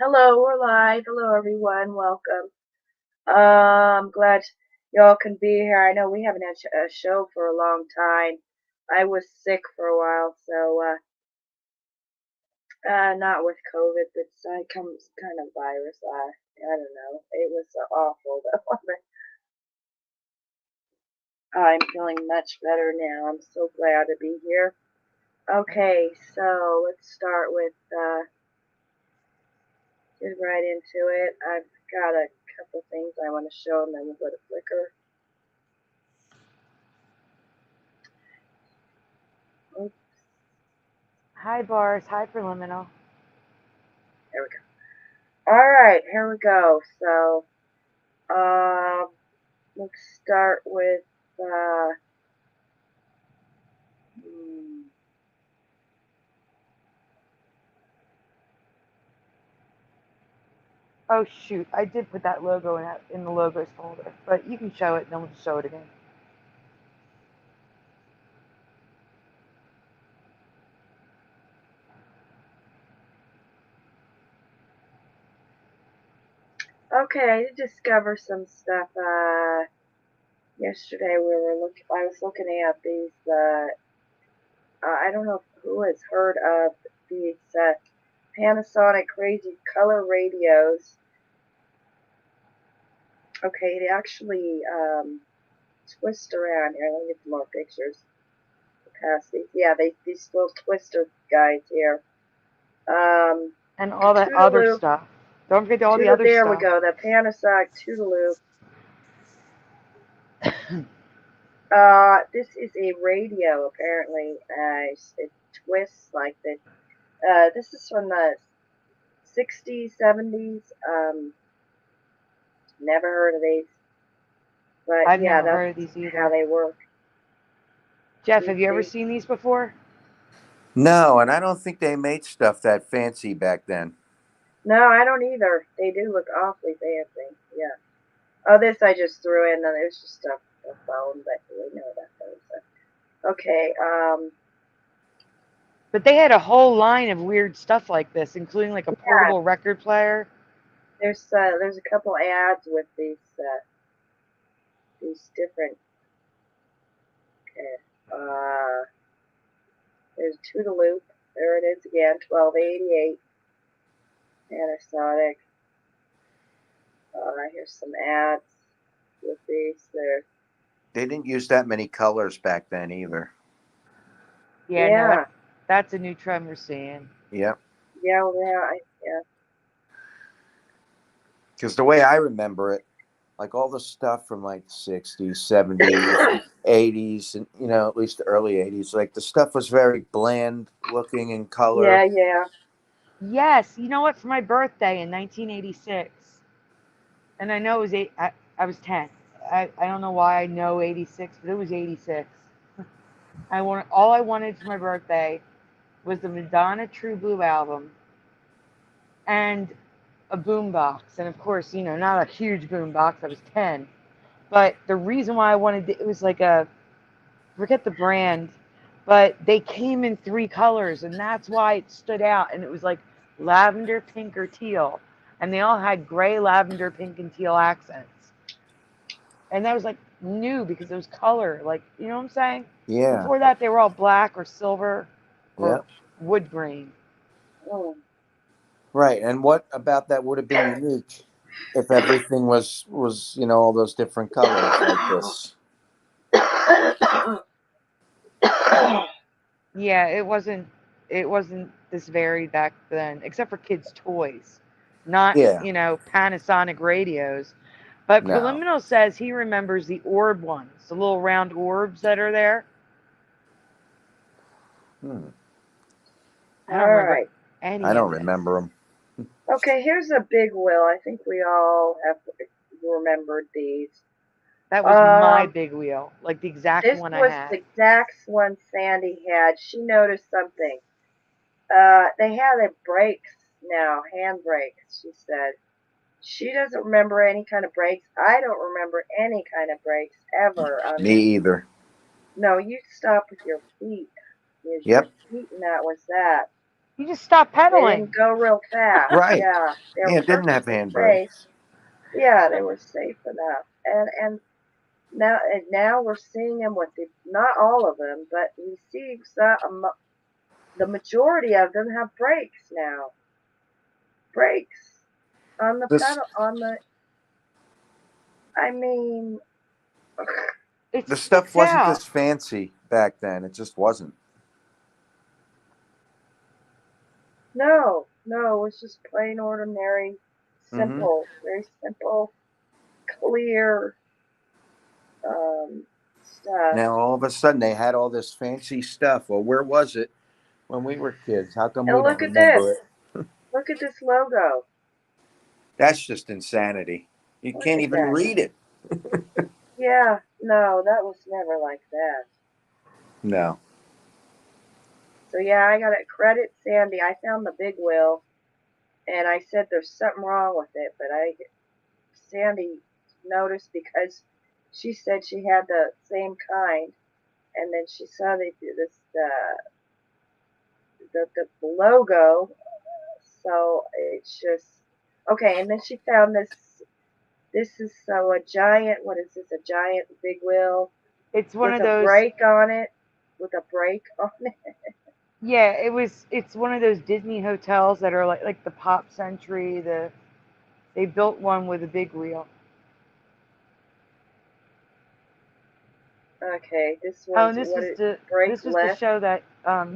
Hello, we're live. Hello, everyone. Welcome. I'm glad y'all can be here. I know we haven't had a show for a long time. I was sick for a while, so not with COVID, but some kind of virus. I don't know. It was awful though. I'm feeling much better now. I'm so glad to be here. Okay, so let's start with get right into it. I've got a couple things I want to show, and then we'll go to Flickr. Oops. Hi, Bars. Hi, Preliminal. There we go. All right, here we go. So, let's start with Oh, shoot. I did put that logo in the logos folder, but you can show it, and then we'll show it again. okay. I did discover some stuff. Yesterday I was looking at these. I don't know who has heard of these Panasonic Crazy Color radios. Okay, they actually twist around here. Let me get some more pictures. Past these, yeah, these little twister guys here. And all that other stuff. Don't forget all the other there stuff. There we go. The Panasonic Toodaloo. This is a radio, apparently. It twists like that. This is from the 60s, 70s. Never heard of these. But I've yeah, never heard of these either. How they work. Jeff, have you ever seen these before? No, and I don't think they made stuff that fancy back then. No, I don't either. They do look awfully fancy. Yeah. Oh, this I just threw in. It was just a phone, but we know that phone. Okay. But they had a whole line of weird stuff like this, including like a portable record player. There's a couple ads with these different. Okay. There's Toodaloo. There it is again. 1288. Panasonic. Here's some ads with these there. They didn't use that many colors back then either. Yeah. No, that's a new trend we're seeing. Yep. Yeah. Because the way I remember it, like all the stuff from like the 60s, 70s, 80s, and at least the early 80s, like the stuff was very bland looking in color. Yeah. Yes. You know what? For my birthday in 1986, and I know it was I was 10. I don't know why I know 86, but it was 86. All I wanted for my birthday was the Madonna True Blue album and a boombox. And of course, not a huge boombox. I was 10. But the reason why I wanted it was like forget the brand, but they came in 3 colors, and that's why it stood out. And it was like lavender, pink, or teal. And they all had gray, lavender, pink, and teal accents. And that was like new because it was color. Like, you know what I'm saying? Yeah. Before that, they were all black or silver or wood grain. Oh. Right. And what about that would have been unique if everything was all those different colors like this? Yeah, it wasn't this varied back then, except for kids' toys, not Panasonic radios. But Preliminal says he remembers the orb ones, the little round orbs that are there. I don't remember them. Okay, here's a big wheel. I think we all have remembered these. That was my big wheel, like the exact one I had. This was the exact one Sandy had. She noticed something. They have the brakes now, hand brakes, she said. She doesn't remember any kind of brakes. I don't remember any kind of brakes ever. Me either. No, you stop with your feet. Yep. Your feet, and that was that. You just stop They pedaling. didn't go real fast. Right. Yeah, they were Yeah, it didn't have perfectly safe. handbrakes. Yeah, they were safe enough. And now we're seeing them with not all of them, but we see the majority of them have brakes now. Brakes on the This pedal on the. I mean, the It's stuff wasn't yeah. this fancy back then. It just wasn't. no, it was just plain ordinary, Hmm. simple, very simple, clear stuff. Now all of a sudden they had all this fancy stuff. Well, where was it when we were kids? How come we And don't look at this. remember it? Look at this logo. That's just insanity. You Look can't at even that. read it. Yeah, no, that was never like that. No. So yeah, I gotta credit Sandy. I found the big wheel, and I said there's something wrong with it, but Sandy noticed because she said she had the same kind, and then she saw they do this the logo, so it's just okay. And then she found this. This is so a giant. What is this? A giant big wheel It's one with of a those. brake on it. With a brake on it. Yeah, it's one of those Disney hotels that are like the Pop Century. They built one with a big wheel. Okay, this Oh, one's and what is brake this was to left? show that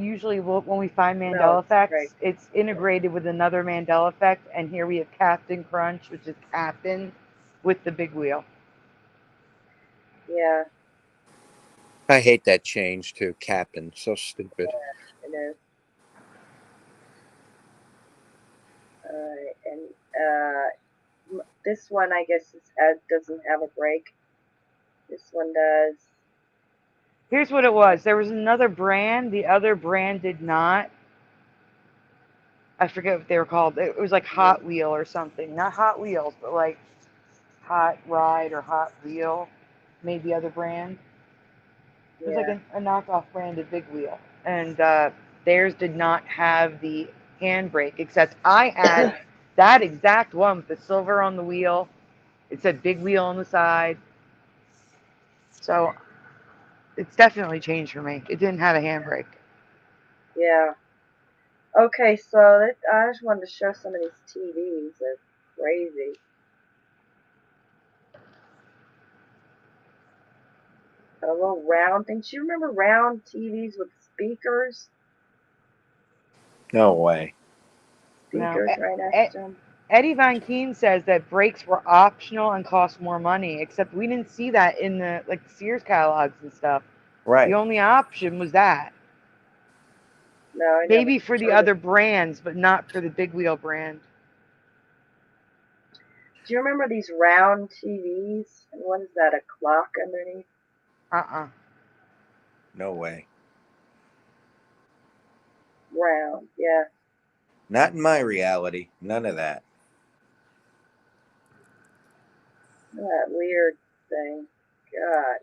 usually when we find No, Mandela it's brake. effects, it's integrated with another Mandela effect, and here we have Captain Crunch, which is Captain with the big wheel. Yeah, I hate that change to Captain. So stupid. it is. And this one I guess doesn't have a brake. This one does. Here's what it was. There was another brand. The other brand did not. I forget what they were called. It was like Mhm. Hot Wheel or something. Not Hot Wheels, but like Hot Ride or Hot Wheel, maybe other brand. It was like Yeah, a knockoff branded big wheel, and theirs did not have the handbrake. Except I had that exact one with the silver on the wheel. It said big wheel on the side, so it's definitely changed for me. It didn't have a handbrake. yeah. Okay, so I just wanted to show some of these TVs. They're crazy. A little round thing. Do you remember round TVs with speakers? No way. No, Speakers right next to them. Eddie Van Keen says that brakes were optional and cost more money. Except we didn't see that in the like Sears catalogs and stuff. The Right. only option was that. No, I never Maybe for the heard of. other brands, but not for the big wheel brand. Do you remember these round TVs? And what is that? A clock underneath? Uh-uh. No way. Round. Yeah. Not in my reality. None of that. That weird thing. God.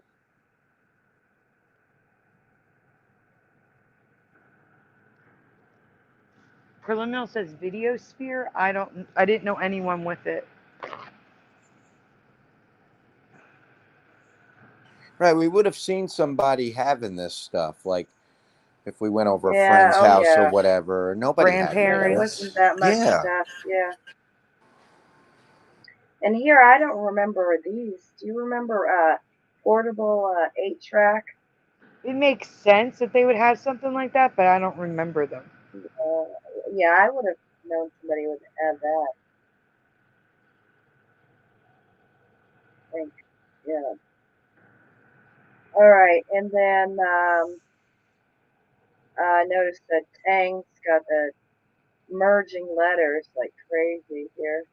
Preliminal says video sphere. I didn't know anyone with it. Right. We would have seen somebody having this stuff, like if we went over a Yeah. friend's Oh house or yeah. whatever. Nobody had Yeah. any of There Grandparents. wasn't this. that much Yeah. stuff. Yeah. And here I don't remember these. Do you remember portable 8 track? It makes sense that they would have something like that, but I don't remember them. Uh, yeah, I would have known somebody would have that. I think. Yeah. All right, and then I noticed that Tang's got the merging letters like crazy here.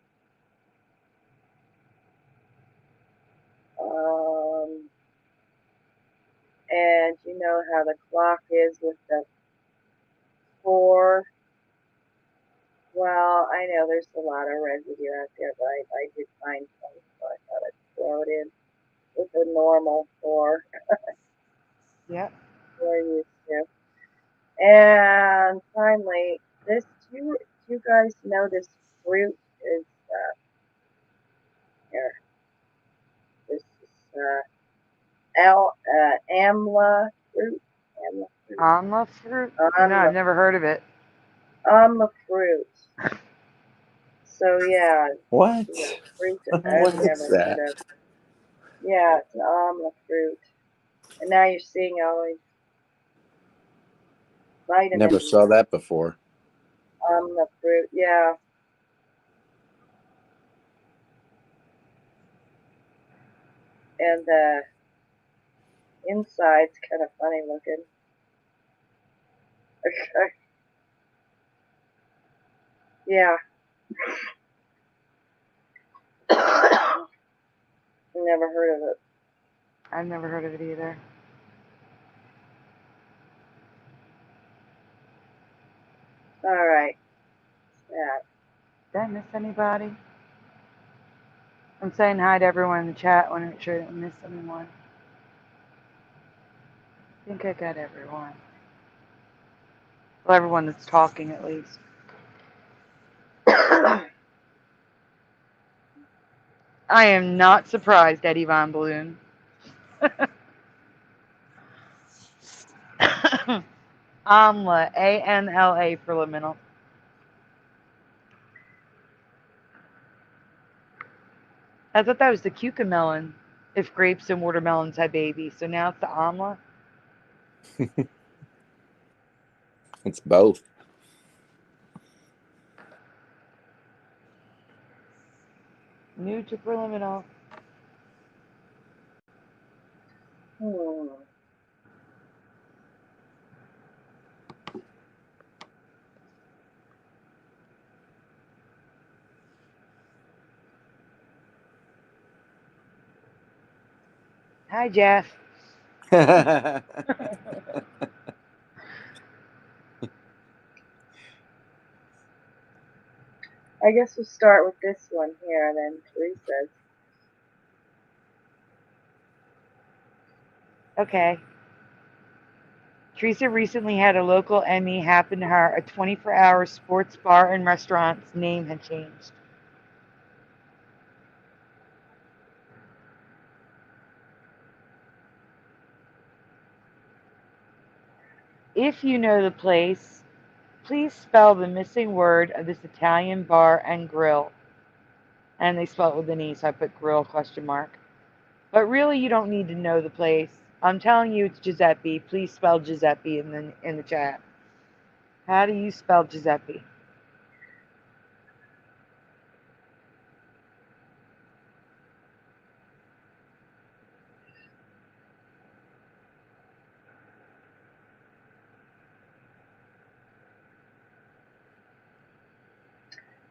Um, and you know how the clock is with the 4. Well, I know there's a lot of residue out there, but I did find some, so I thought I'd throw it in with the normal 4 Yep. we're used to. And finally, This, you guys know this fruit is, here, this is, amla fruit. Amla fruit. Alma fruit? No, Amla, I've never heard of it. amla fruit. So yeah, What? fruit What I've Mm-mm. is never that? heard of. Yeah, it's an amla fruit. And now you're seeing all these Never vitamins. saw that before. Amla fruit, yeah. And the inside's kind of funny looking. Yeah. Never heard of it. I've never heard of it either. All right. Yeah. Did I miss anybody? I'm saying hi to everyone in the chat. I want to make sure I don't miss anyone. I think I got everyone. Well, everyone that's talking at least. I am not surprised, Eddie Von Balloon. AMLA, ANLA for liminal. I thought that was the cucamelon if grapes and watermelons had babies. So now it's the AMLA. It's both. New to preliminal. Hmm. Hi, Jeff. I guess we'll start with this one here, and then Teresa's. Okay. Teresa recently had a local Emmy happen to her. A 24-hour sports bar and restaurant's name had changed. If you know the place, please spell the missing word of this Italian bar and grill. And they spell it with an E, so I put grill question mark. But really, you don't need to know the place. I'm telling you, it's Giuseppe. Please spell Giuseppe in the chat. How do you spell Giuseppe?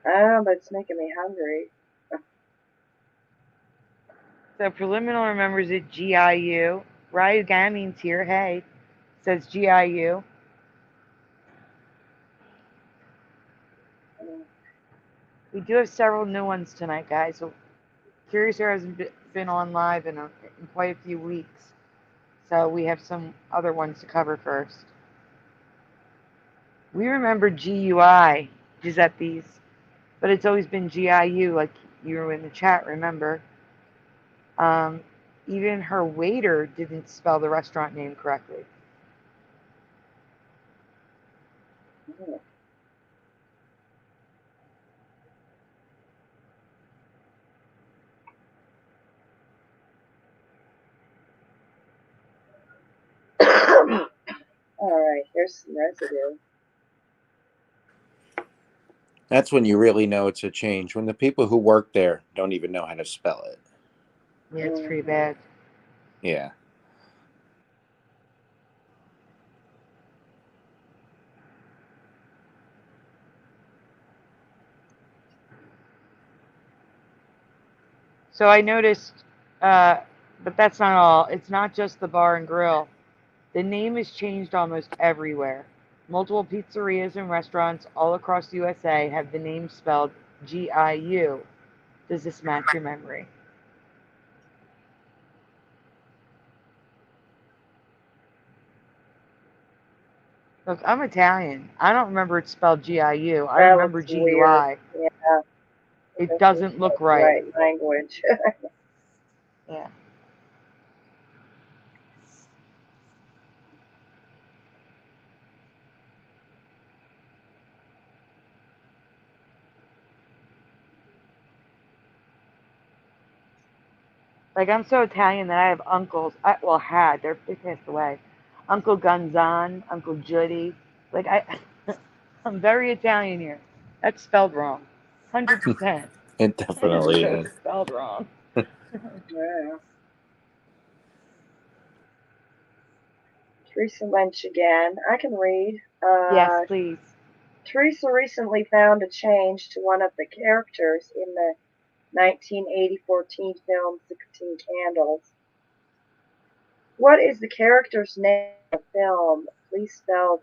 I don't know, but it's making me hungry. So preliminary remembers it GIU. Ryu Gaming's here. Hey, says GIU. We do have several new ones tonight, guys. So Curious hasn't been on live in quite a few weeks. So we have some other ones to cover first. We remember GUI, Giuseppe's, but it's always been GIU, like you were in the chat, remember? Even her waiter didn't spell the restaurant name correctly. All right, here's some residue. That's when you really know it's a change. When the people who work there don't even know how to spell it. Yeah, it's pretty bad. Yeah. So I noticed, but that's not all. It's not just the bar and grill. The name is changed almost everywhere. Multiple pizzerias and restaurants all across the USA have the name spelled GIU. Does this match your memory? Look, I'm Italian. I don't remember it's spelled Giu. I That remember looks weird. GUI. Yeah, it It doesn't look doesn't look like the right. right language. Yeah. Like I'm so Italian that I have uncles. Well, had they passed away. Uncle Gonzan, Uncle Judy. Like I, I'm very Italian here. That's spelled wrong, 100%. It It is definitely so is. spelled wrong. Yeah. Teresa Lynch again. I can read. Yes, please. Teresa recently found a change to one of the characters in the 1980 teen film 16 Candles. What is the character's name in the film? Please spell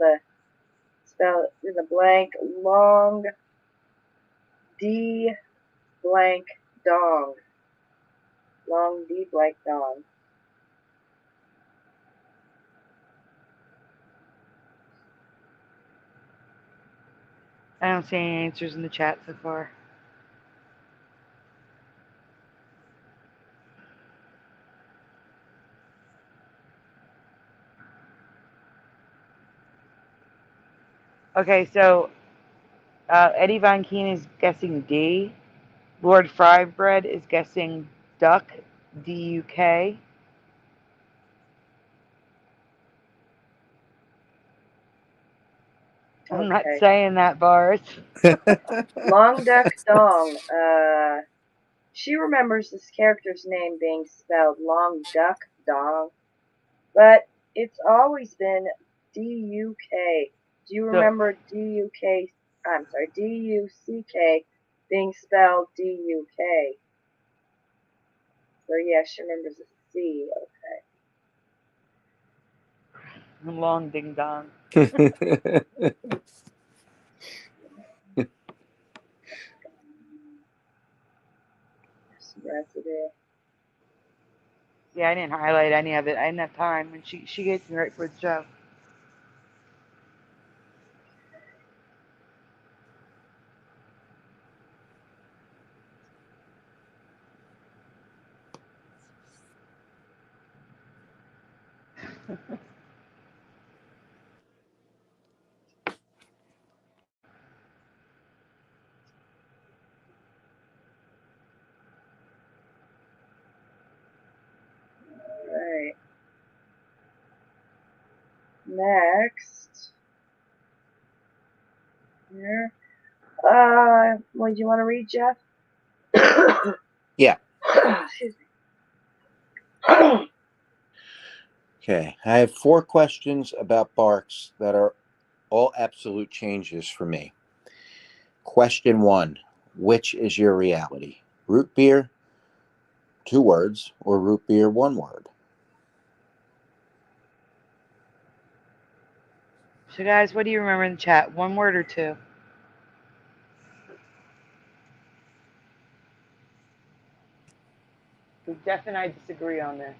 in the blank long D blank dong. Long D blank dong. I don't see any answers in the chat so far. Okay, so Eddie Von Keen is guessing D. Lord Frybread is guessing duck, D-U-K. I'm not Okay. saying that, Bars. Long duck dong. She remembers this character's name being spelled long duck dong, but it's always been D-U-K. Do you Duck. remember D-U-K? I'm sorry, D-U-C-K being spelled D-U-K? So yeah, she remembers the C. Okay. Long ding dong. Some residue. Yeah, I didn't highlight any of it. I didn't have time, and she gets me right for the show. Alright. Next. Here. Well, do you want to read, Jeff? Yeah. Excuse me. Okay. I have 4 questions about barks that are all absolute changes for me. Question 1. Which is your reality? Root beer, 2 words, or root beer, 1 word? So, guys, what do you remember in the chat? 1 word or 2? Jeff and I disagree on this.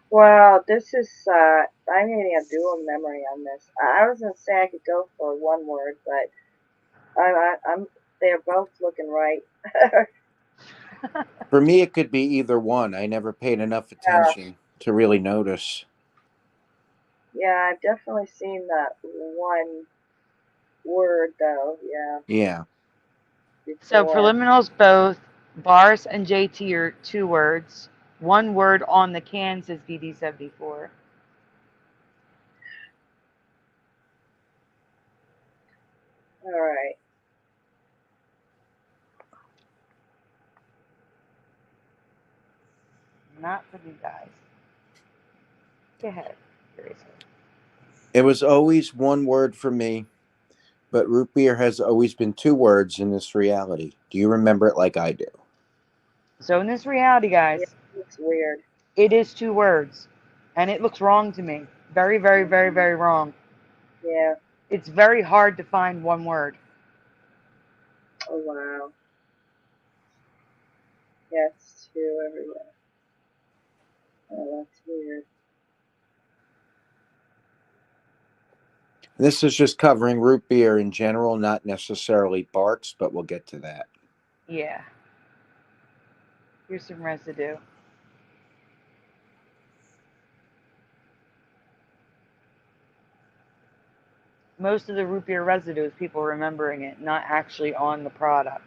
Well, this is, I'm getting a dual memory on this. I was going to say I could go for 1 word, but they're both looking right. For me, it could be either one. I never paid enough attention to really notice. Yeah, I've definitely seen that 1 word, though, yeah, Yeah. So, before. preliminals both. Bars and JT are 2 words. 1 word on the can says BD74. Alright. Not for you guys. Go ahead. Seriously. It was always 1 word for me, but root beer has always been 2 words in this reality. Do you remember it like I do? So, in this reality, Yeah, guys, it's weird. it is 2 words. And it looks wrong to me. Very, very, very, very wrong. Yeah. It's very hard to find 1 word. Oh, wow. Yeah, it's 2 everywhere. Oh, that's weird. This is just covering root beer in general, not necessarily Barks, but we'll get to that. Yeah. Here's some residue. Most of the root beer residue is people remembering it, not actually on the product.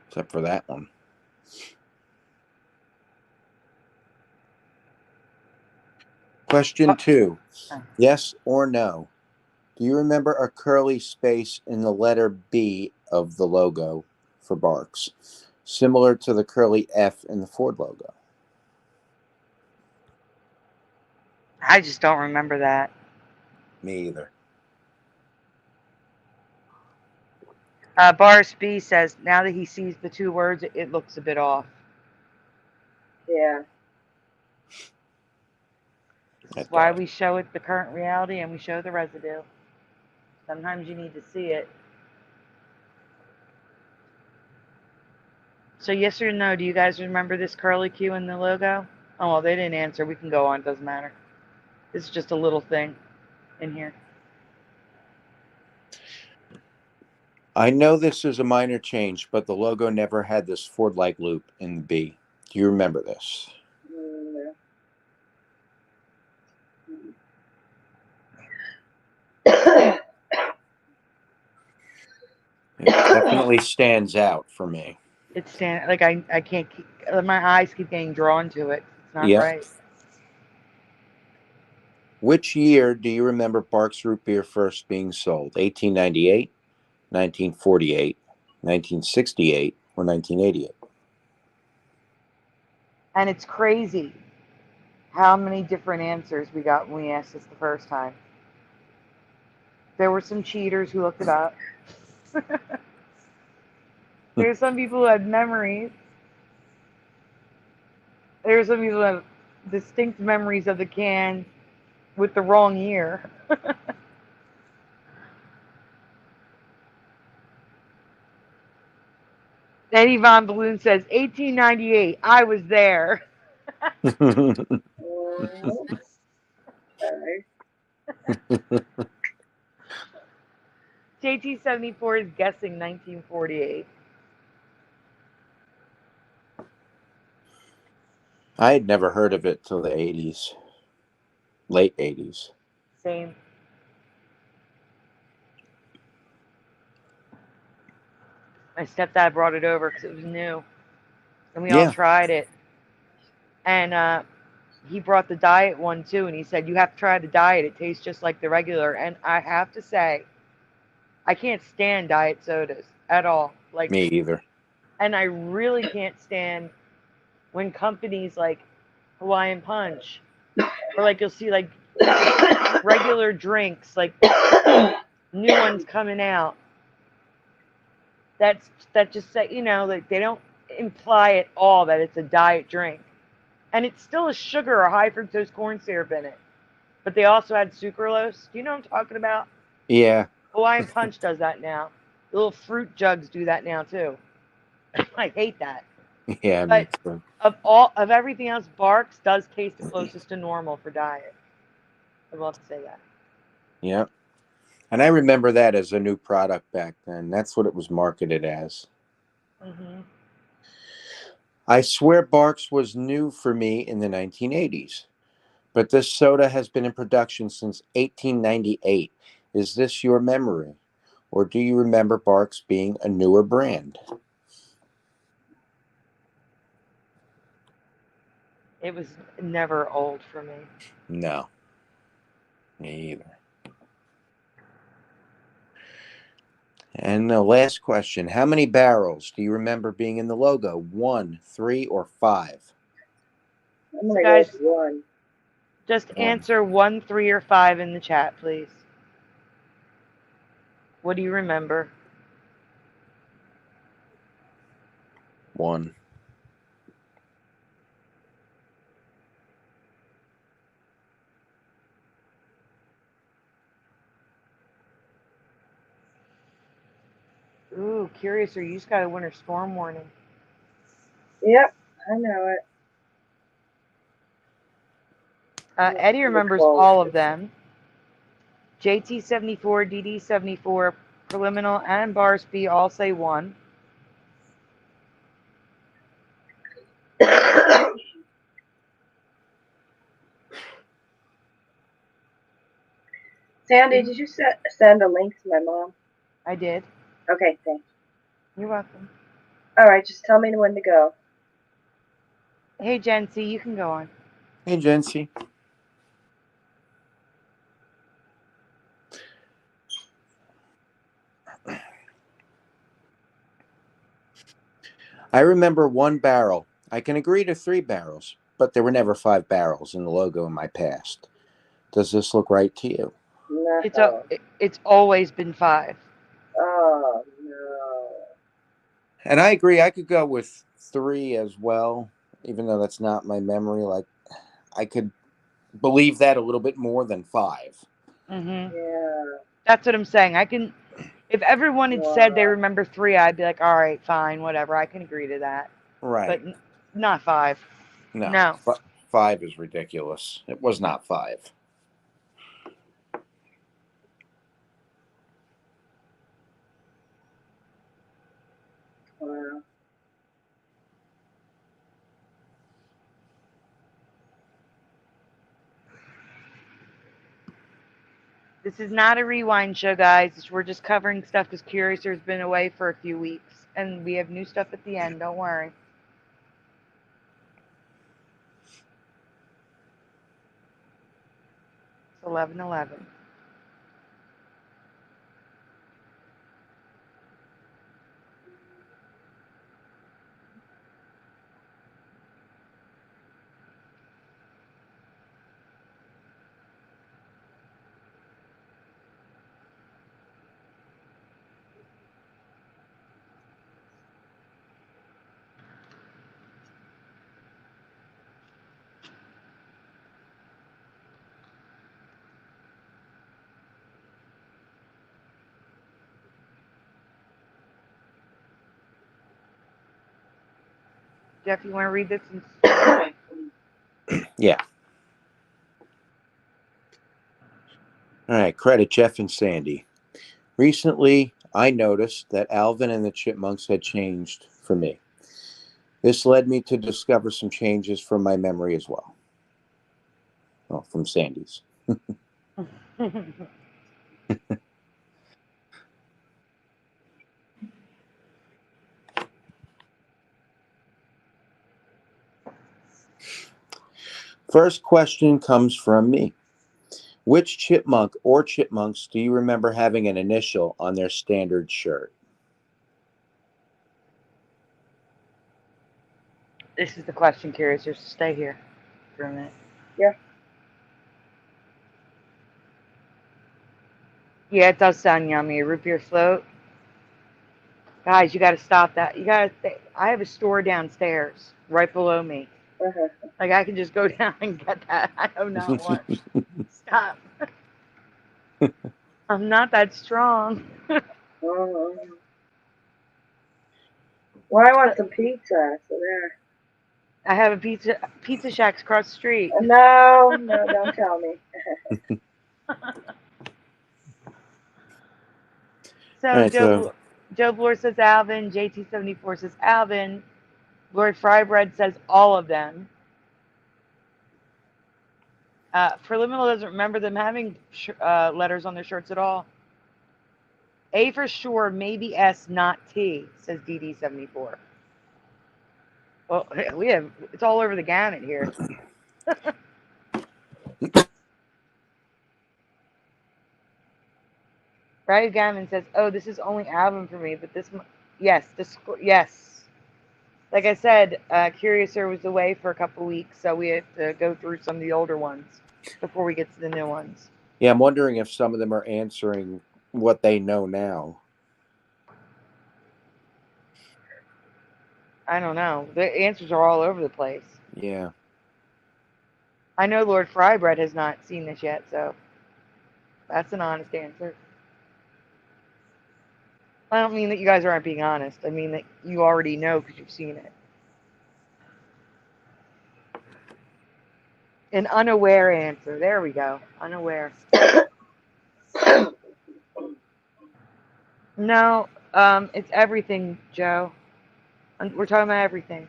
Except for that one. Question 2. Yes or no? Do you remember a curly space in the letter B of the logo for Barks, similar to the curly F in the Ford logo? I just don't remember that. Me either. Boris B says now that he sees the two words, it looks a bit off. Yeah. This is why we show it the current reality and we show the residue. Sometimes you need to see it. So yes or no, do you guys remember this curly Q in the logo? Oh, well, they didn't answer. We can go on. Doesn't matter. This is just a little thing in here. I know this is a minor change, but the logo never had this Ford-like loop in the B. Do you remember this? It definitely stands out for me. It's like I can't keep, my eyes keep getting drawn to it. It's not right. Which year do you remember Barks Root Beer first being sold? 1898, 1948, 1968, or 1988? And it's crazy how many different answers we got when we asked this the first time. There were some cheaters who looked it up. There's some people who had memories. There's some people who have distinct memories of the can with the wrong year. Eddie Von Balloon says 1898. I was there. JT74 is guessing 1948. I had never heard of it till the 80s, late 80s. Same. My stepdad brought it over because it was new. And we all tried it. And he brought the diet one too. And he said, you have to try the diet. It tastes just like the regular. And I have to say, I can't stand diet sodas at all. Like, me either. And I really can't stand when companies like Hawaiian Punch, or like you'll see like regular drinks, like new ones coming out. That just say, you know, like they don't imply at all that it's a diet drink, and it's still a sugar or high fructose corn syrup in it. But they also add sucralose. Do you know what I'm talking about? Yeah. Hawaiian Punch does that now. The little fruit jugs do that now too. I hate that. Yeah, but me too. Of everything else, Barks does taste the closest to normal for diet. I will have to say that. Yeah. And I remember that as a new product back then. That's what it was marketed as. Mm-hmm. I swear Barks was new for me in the 1980s. But this soda has been in production since 1898. Is this your memory? Or do you remember Barks being a newer brand? It was never old for me. No. Me either. And the last question. How many barrels do you remember being in the logo? 1, 3, or 5? I'm going to go with 1. Just answer 1, 3, or 5 in the chat, please. What do you remember? 1. Ooh, Curious, or you just got a winter storm warning. Yep. I know it. Eddie Pretty remembers close. all of them. JT74, DD74, Preliminal, and Barsby all say 1. Sandy, did you send a link to my mom? I did. Okay, thanks. You're welcome. All right, just tell me when to go. Hey, Jency, you can go on. Hey, Jency. I remember 1 barrel. I can agree to 3 barrels, but there were never 5 barrels in the logo in my past. Does this look right to you? No. It's always been 5. Oh, no. And I agree. I could go with 3 as well, even though that's not my memory. Like, I could believe that a little bit more than 5. Mm-hmm. Yeah. That's what I'm saying. I can, if everyone had said they Wow. remember 3, I'd be like, all right, fine, whatever. I can agree to that. Right. But not 5. No. No. 5 is ridiculous. It was not 5. Wow. This is not a rewind show, guys. We're just covering stuff because Curiouser's been away for a few weeks. And we have new stuff at the end. Don't worry. It's 11:11. Jeff, you want to read this? Yeah. All right. Credit Jeff and Sandy. Recently, I noticed that Alvin and the Chipmunks had changed for me. This led me to discover some changes from my memory as well. Well, from Sandy's. First question comes from me. Which chipmunk or chipmunks do you remember having an initial on their standard shirt? This is the question, Curious. Just stay here for a minute. Yeah. Yeah, it does sound yummy. A root beer float. Guys, you got to stop that. You got to. I have a store downstairs, right below me. Uh-huh. Like I can just go down and get that. I do not want. Stop. I'm not that strong. Uh-huh. Well, I want some pizza, so there. I have a pizza shacks across the street. No, don't tell me. So All right, Joe Bloor says Alvin. JT74 says Alvin. Lord Frybread says all of them. Preliminal doesn't remember them having letters on their shirts at all. A for sure, maybe S, not T, says DD74. Well, it's all over the gamut here. Brad Gammon says, "Oh, this is only album for me, but yes, yes." Like I said, Curiouser was away for a couple weeks, so we had to go through some of the older ones before we get to the new ones. Yeah, I'm wondering if some of them are answering what they know now. I don't know. The answers are all over the place. Yeah. I know Lord Frybread has not seen this yet, so that's an honest answer. I don't mean that you guys aren't being honest. I mean that you already know because you've seen it. An unaware answer. There we go. Unaware. No, it's everything, Joe. We're talking about everything.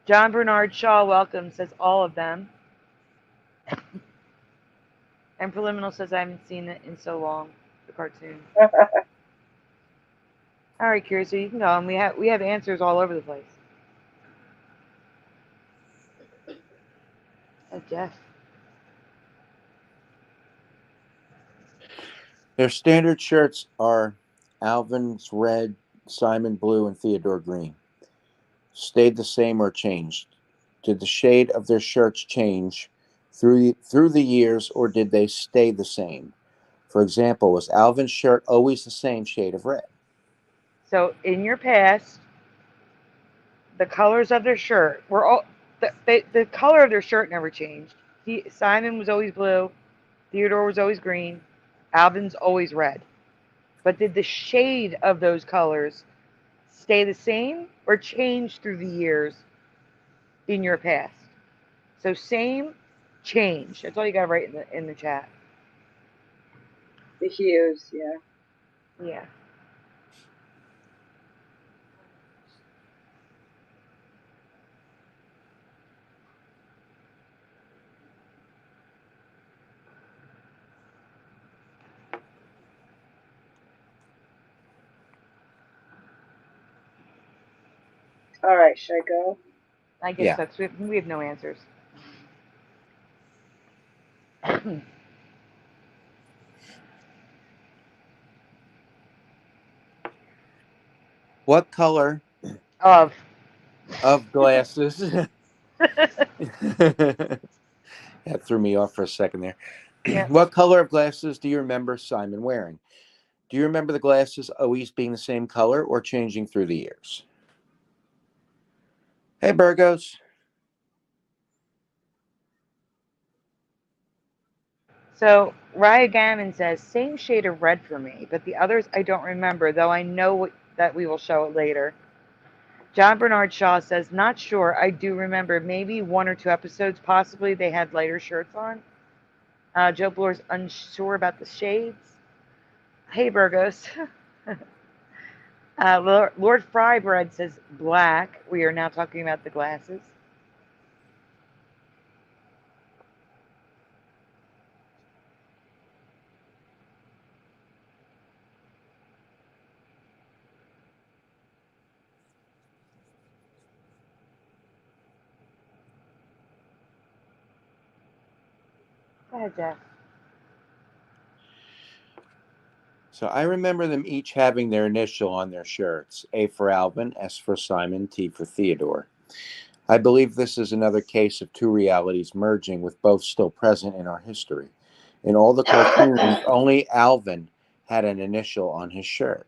John Bernard Shaw, welcome, says all of them. And Preliminal says I haven't seen it in so long, the cartoon. All right, Curious, so you can go. And we have answers all over the place. Oh, Jeff. Their standard shirts are Alvin's red, Simon blue, and Theodore green. Stayed the same or changed? Did the shade of their shirts change through the years, or did they stay the same? For example, was Alvin's shirt always the same shade of red? So in your past, the colors of their shirt were all the color of their shirt never changed. Simon was always blue, Theodore was always green, Alvin's always red. But did the shade of those colors stay the same or change through the years in your past? So same, change. That's all you gotta write in the chat. The hues, yeah. Yeah. All right, should I go? I guess Yeah. that's we have no answers. What color Of. of glasses? That threw me off for a second there. Yeah. What color of glasses do you remember Simon wearing? Do you remember the glasses always being the same color or changing through the years? Hey, Burgos. So Raya Gammon says same shade of red for me, but the others I don't remember, though I know that we will show it later. John Bernard Shaw says not sure. I do remember maybe one or two episodes, possibly they had lighter shirts on. Joe Bloor's unsure about the shades. Hey Burgos. Lord Frybread says black. We are now talking about the glasses. Go ahead, Jeff. So I remember them each having their initial on their shirts: A for Alvin, S for Simon, T for Theodore. I believe this is another case of two realities merging with both still present in our history. In all the cartoons, only Alvin had an initial on his shirt.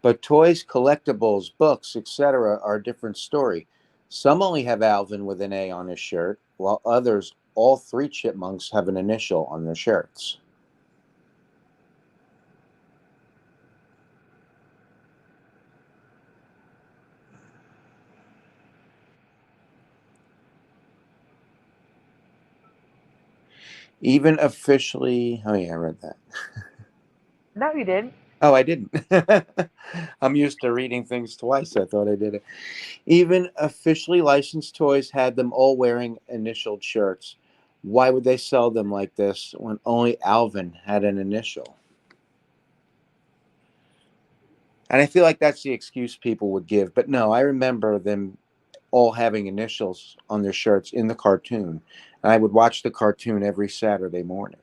But toys, collectibles, books, etc. are a different story. Some only have Alvin with an A on his shirt, while others, all three chipmunks, have an initial on their shirts. Even officially, oh yeah, I read that. No, you didn't. Oh, I didn't. I'm used to reading things twice. I thought I did it. Even officially licensed toys had them all wearing initialed shirts. Why would they sell them like this when only Alvin had an initial? And I feel like that's the excuse people would give. But no, I remember them all having initials on their shirts in the cartoon. And I would watch the cartoon every Saturday morning.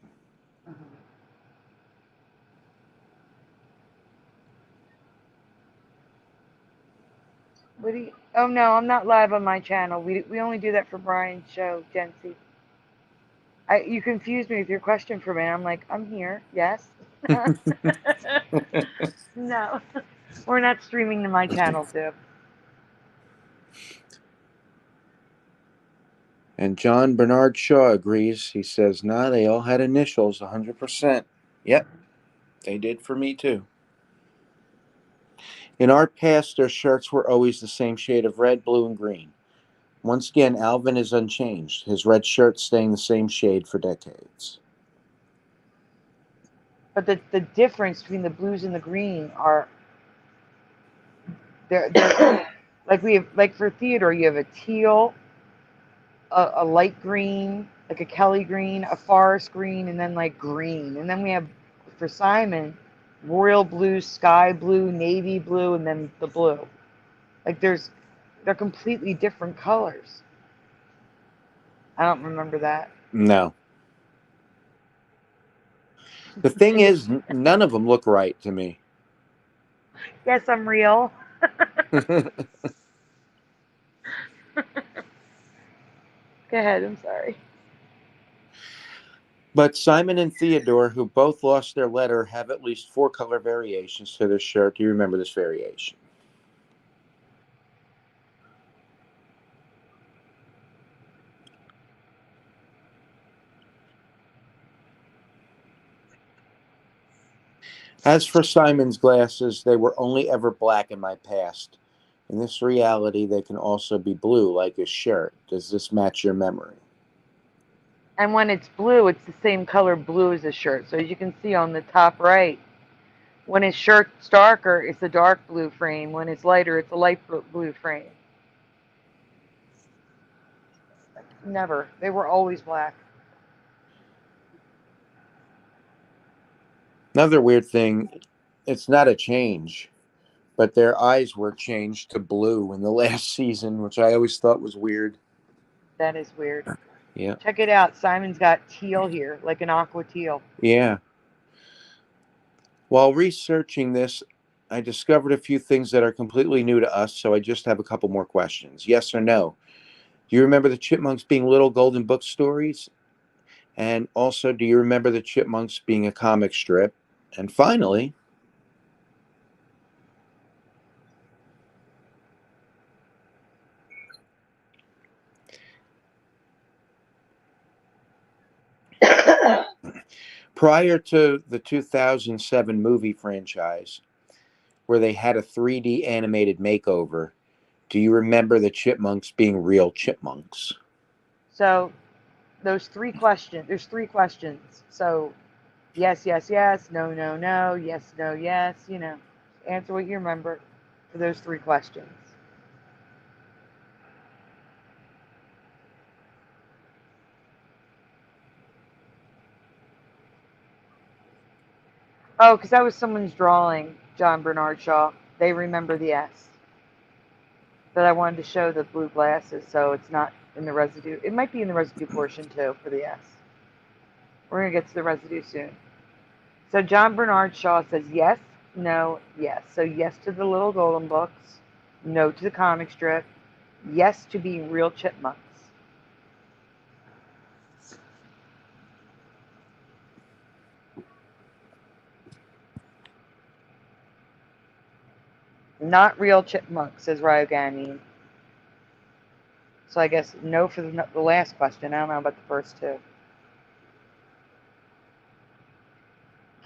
What do you? Oh no, I'm not live on my channel. We only do that for Brian's show, Jency. You confused me with your question for me. I'm like, I'm here. Yes. No, we're not streaming to my channel too. And John Bernard Shaw agrees. He says, nah, they all had initials, 100%. Yep, they did for me too. In our past, their shirts were always the same shade of red, blue, and green. Once again, Alvin is unchanged, his red shirt staying the same shade for decades. But the difference between the blues and the green are they're like we have, like for Theodore, you have a teal, a light green, like a Kelly green, a forest green, and then like green. And then we have for Simon, royal blue, sky blue, navy blue, and then the blue. Like they're completely different colors. I don't remember that. No. The thing is, none of them look right to me. Yes, I'm real. Go ahead, I'm sorry. But Simon and Theodore, who both lost their letter, have at least 4 color variations to their shirt. Do you remember this variation? As for Simon's glasses, they were only ever black in my past. In this reality, they can also be blue, like his shirt. Does this match your memory? And when it's blue, it's the same color blue as his shirt. So as you can see on the top right, when his shirt's darker, it's a dark blue frame. When it's lighter, it's a light blue frame. Never. They were always black. Another weird thing, it's not a change, but their eyes were changed to blue in the last season, which I always thought was weird. That is weird. Yeah. Check it out. Simon's got teal here, like an aqua teal. Yeah. While researching this, I discovered a few things that are completely new to us, so I just have a couple more questions. Yes or no? Do you remember the Chipmunks being little golden book stories? And also, do you remember the Chipmunks being a comic strip? And finally, prior to the 2007 movie franchise, where they had a 3D animated makeover, do you remember the Chipmunks being real chipmunks? So there's 3 questions. So yes, yes, yes, no, no, no, yes, no, yes, answer what you remember for those 3 questions. Oh, because that was someone's drawing, John Bernard Shaw. They remember the S. But I wanted to show the blue glasses, so it's not in the residue. It might be in the residue portion too for the S. We're going to get to the residue soon. So John Bernard Shaw says yes, no, yes. So yes to the little golden books, no to the comic strip, yes to being real chipmunks. Not real chipmunks, says Ryogami. So I guess no for the last question. I don't know about the first 2.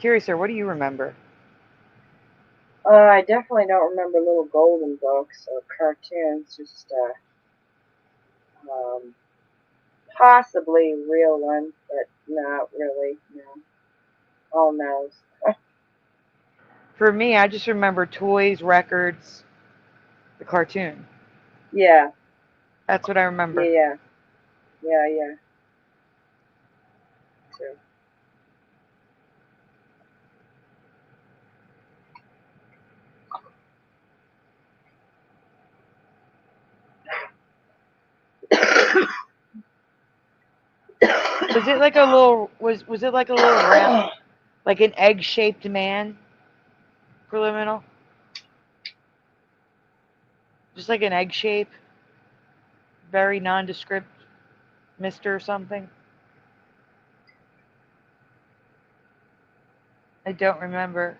Curiouser, what do you remember? I definitely don't remember little golden books or cartoons. Just possibly real ones, but not really. No, all knows. For me, I just remember toys, records, the cartoon. Yeah, That's what I remember. yeah, yeah, yeah. True. Was it like a little was it like a little round, like an egg-shaped man? Preliminal? Just like an egg shape? Very nondescript Mr. something? I don't remember.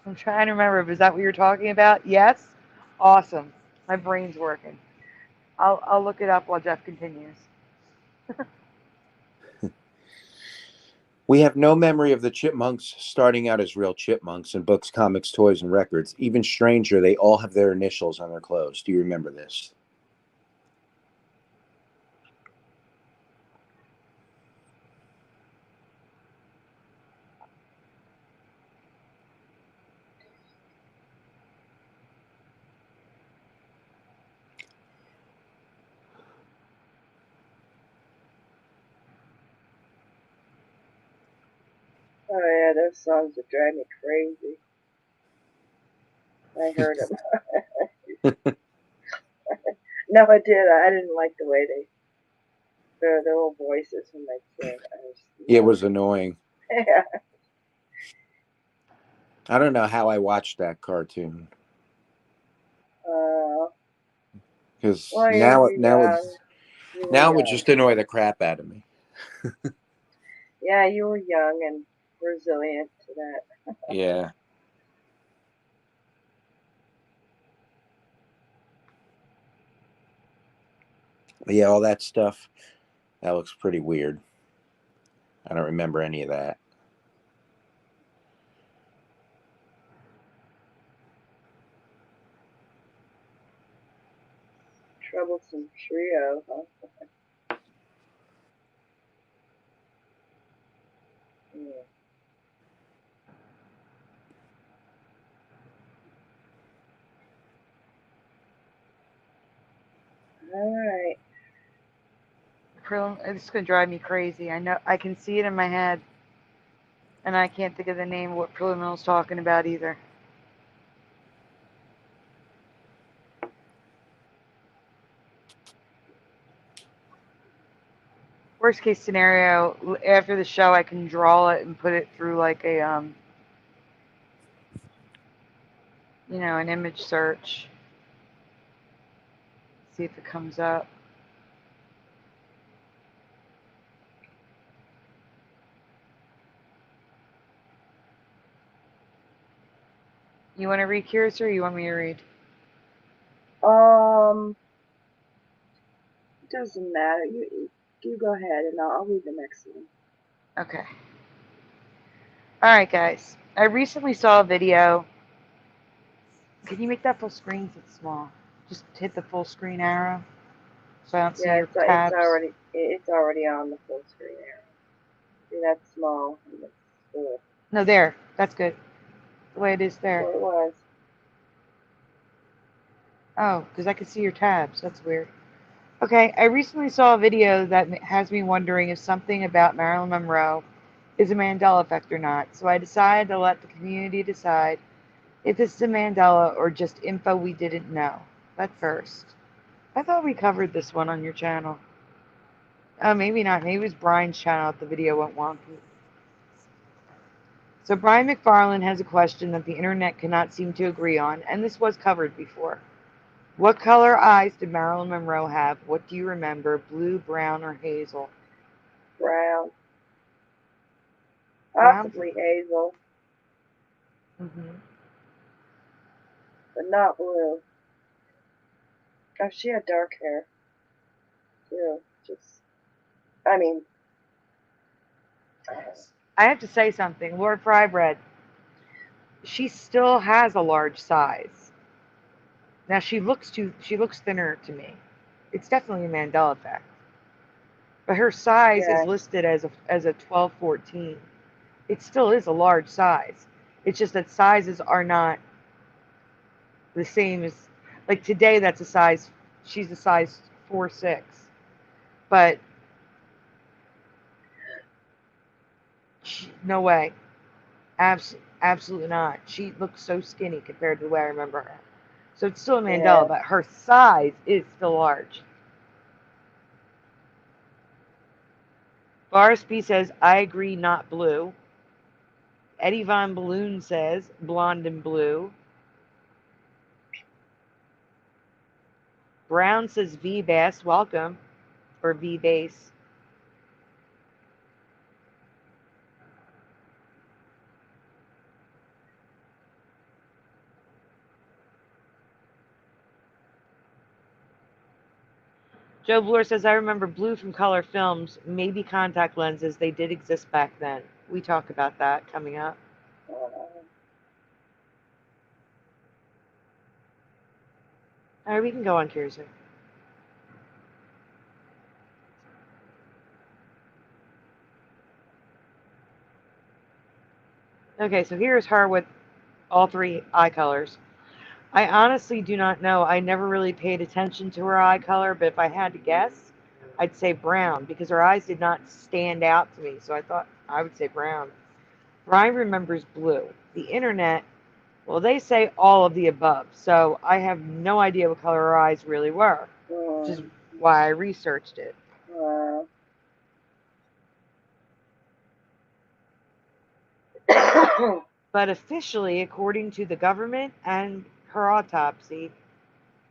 I'm trying to remember. Is that what you're talking about? Yes? Awesome. My brain's working. I'll look it up while Jeff continues. We have no memory of the chipmunks starting out as real chipmunks in books, comics, toys, and records. Even stranger, they all have their initials on their clothes. Do you remember this? Oh yeah, those songs would drive me crazy. I heard them. No, I did. I didn't like the way their little voices when they sing. It was annoying. Yeah. I don't know how I watched that cartoon. Because Well, now you're young. You were it would young. just annoy the crap out of me. Yeah, you were young and resilient to that. Yeah. But yeah, all that stuff, that looks pretty weird. I don't remember any of that. Troublesome trio, huh? Yeah. All right. It's going to drive me crazy. I know I can see it in my head, and I can't think of the name of what Preliminal's talking about either. Worst case scenario, after the show, I can draw it and put it through like a an image search. See if it comes up. You want to read Curious or you want me to read? Doesn't matter. You go ahead and I'll read the next one. Okay. Alright, guys. I recently saw a video. Can you make that full screen? It's small. Just hit the full screen arrow so I don't see Yeah, your tabs. it's already on the full screen area. See, that's small and it's full. No, there. That's good. The way it is there. Well, it was. Oh, because I can see your tabs. That's weird. Okay, I recently saw a video that has me wondering if something about Marilyn Monroe is a Mandela effect or not. So I decided to let the community decide if this is a Mandela or just info we didn't know. But first, I thought we covered this one on your channel. Oh, maybe not. Maybe it was Brian's channel if the video went wonky. So Brian McFarland has a question that the internet cannot seem to agree on, and this was covered before. What color eyes did Marilyn Monroe have? What do you remember? Blue, brown, or hazel? Brown. Brown. Possibly hazel, Mm-hmm. but not blue. Oh, she had dark hair, too. I mean, I have to say something. Lord Frybread, she still has a large size. Now she looks thinner to me. It's definitely a Mandela effect. But her size is yeah, listed as a 12-14. It still is a large size. It's just that sizes are not the same as like today. That's a size. She's a size 4-6, but no way. Absolutely not. She looks so skinny compared to the way I remember her. So it's still a yeah. Mandela, but her size is still large. Boris B says, I agree, not blue. Eddie Von Balloon says, blonde and blue. Brown says, V Bass, welcome. Or V Bass. Joe Bloor says, I remember blue from color films, maybe contact lenses. They did exist back then. We talk about that coming up. All right, we can go on, Curious. Okay, so here's her with all three eye colors. I honestly do not know. I never really paid attention to her eye color, but if I had to guess, I'd say brown because her eyes did not stand out to me. So I thought I would say brown. Brian remembers blue. The internet, well, they say all of the above. So I have no idea what color her eyes really were, which is why I researched it. But officially, according to the government and her autopsy,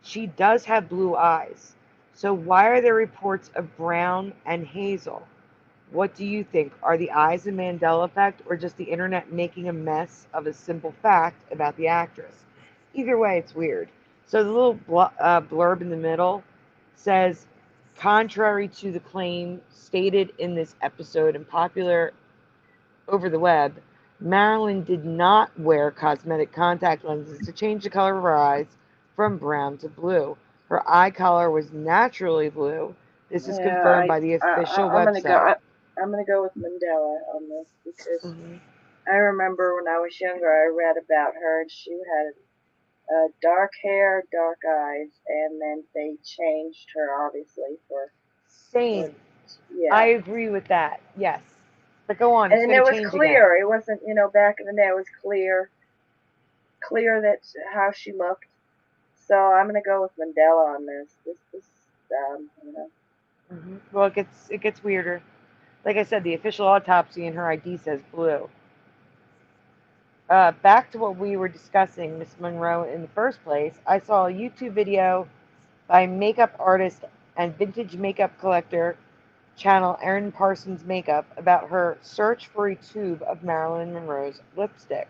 she does have blue eyes. So why are there reports of brown and hazel? What do you think? Are the eyes a Mandela effect or just the internet making a mess of a simple fact about the actress? Either way, it's weird. So the little blurb in the middle says, contrary to the claim stated in this episode and popular over the web, Marilyn did not wear cosmetic contact lenses to change the color of her eyes from brown to blue. Her eye color was naturally blue. This is confirmed by the official website. I'm gonna go with Mandela on this because Mm-hmm. I remember when I was younger, I read about her and she had dark hair, dark eyes, and then they changed her obviously for Same. yeah. I agree with that. Yes. But go on. It's And going it to was change again. clear. It wasn't, back in the day, it was clear that how she looked. So I'm gonna go with Mandela on this. Mm-hmm. Well, it gets weirder. Like I said, the official autopsy in her ID says blue. Back to what we were discussing, Miss Monroe, in the first place. I saw a YouTube video by makeup artist and vintage makeup collector channel Erin Parsons Makeup about her search for a tube of Marilyn Monroe's lipstick.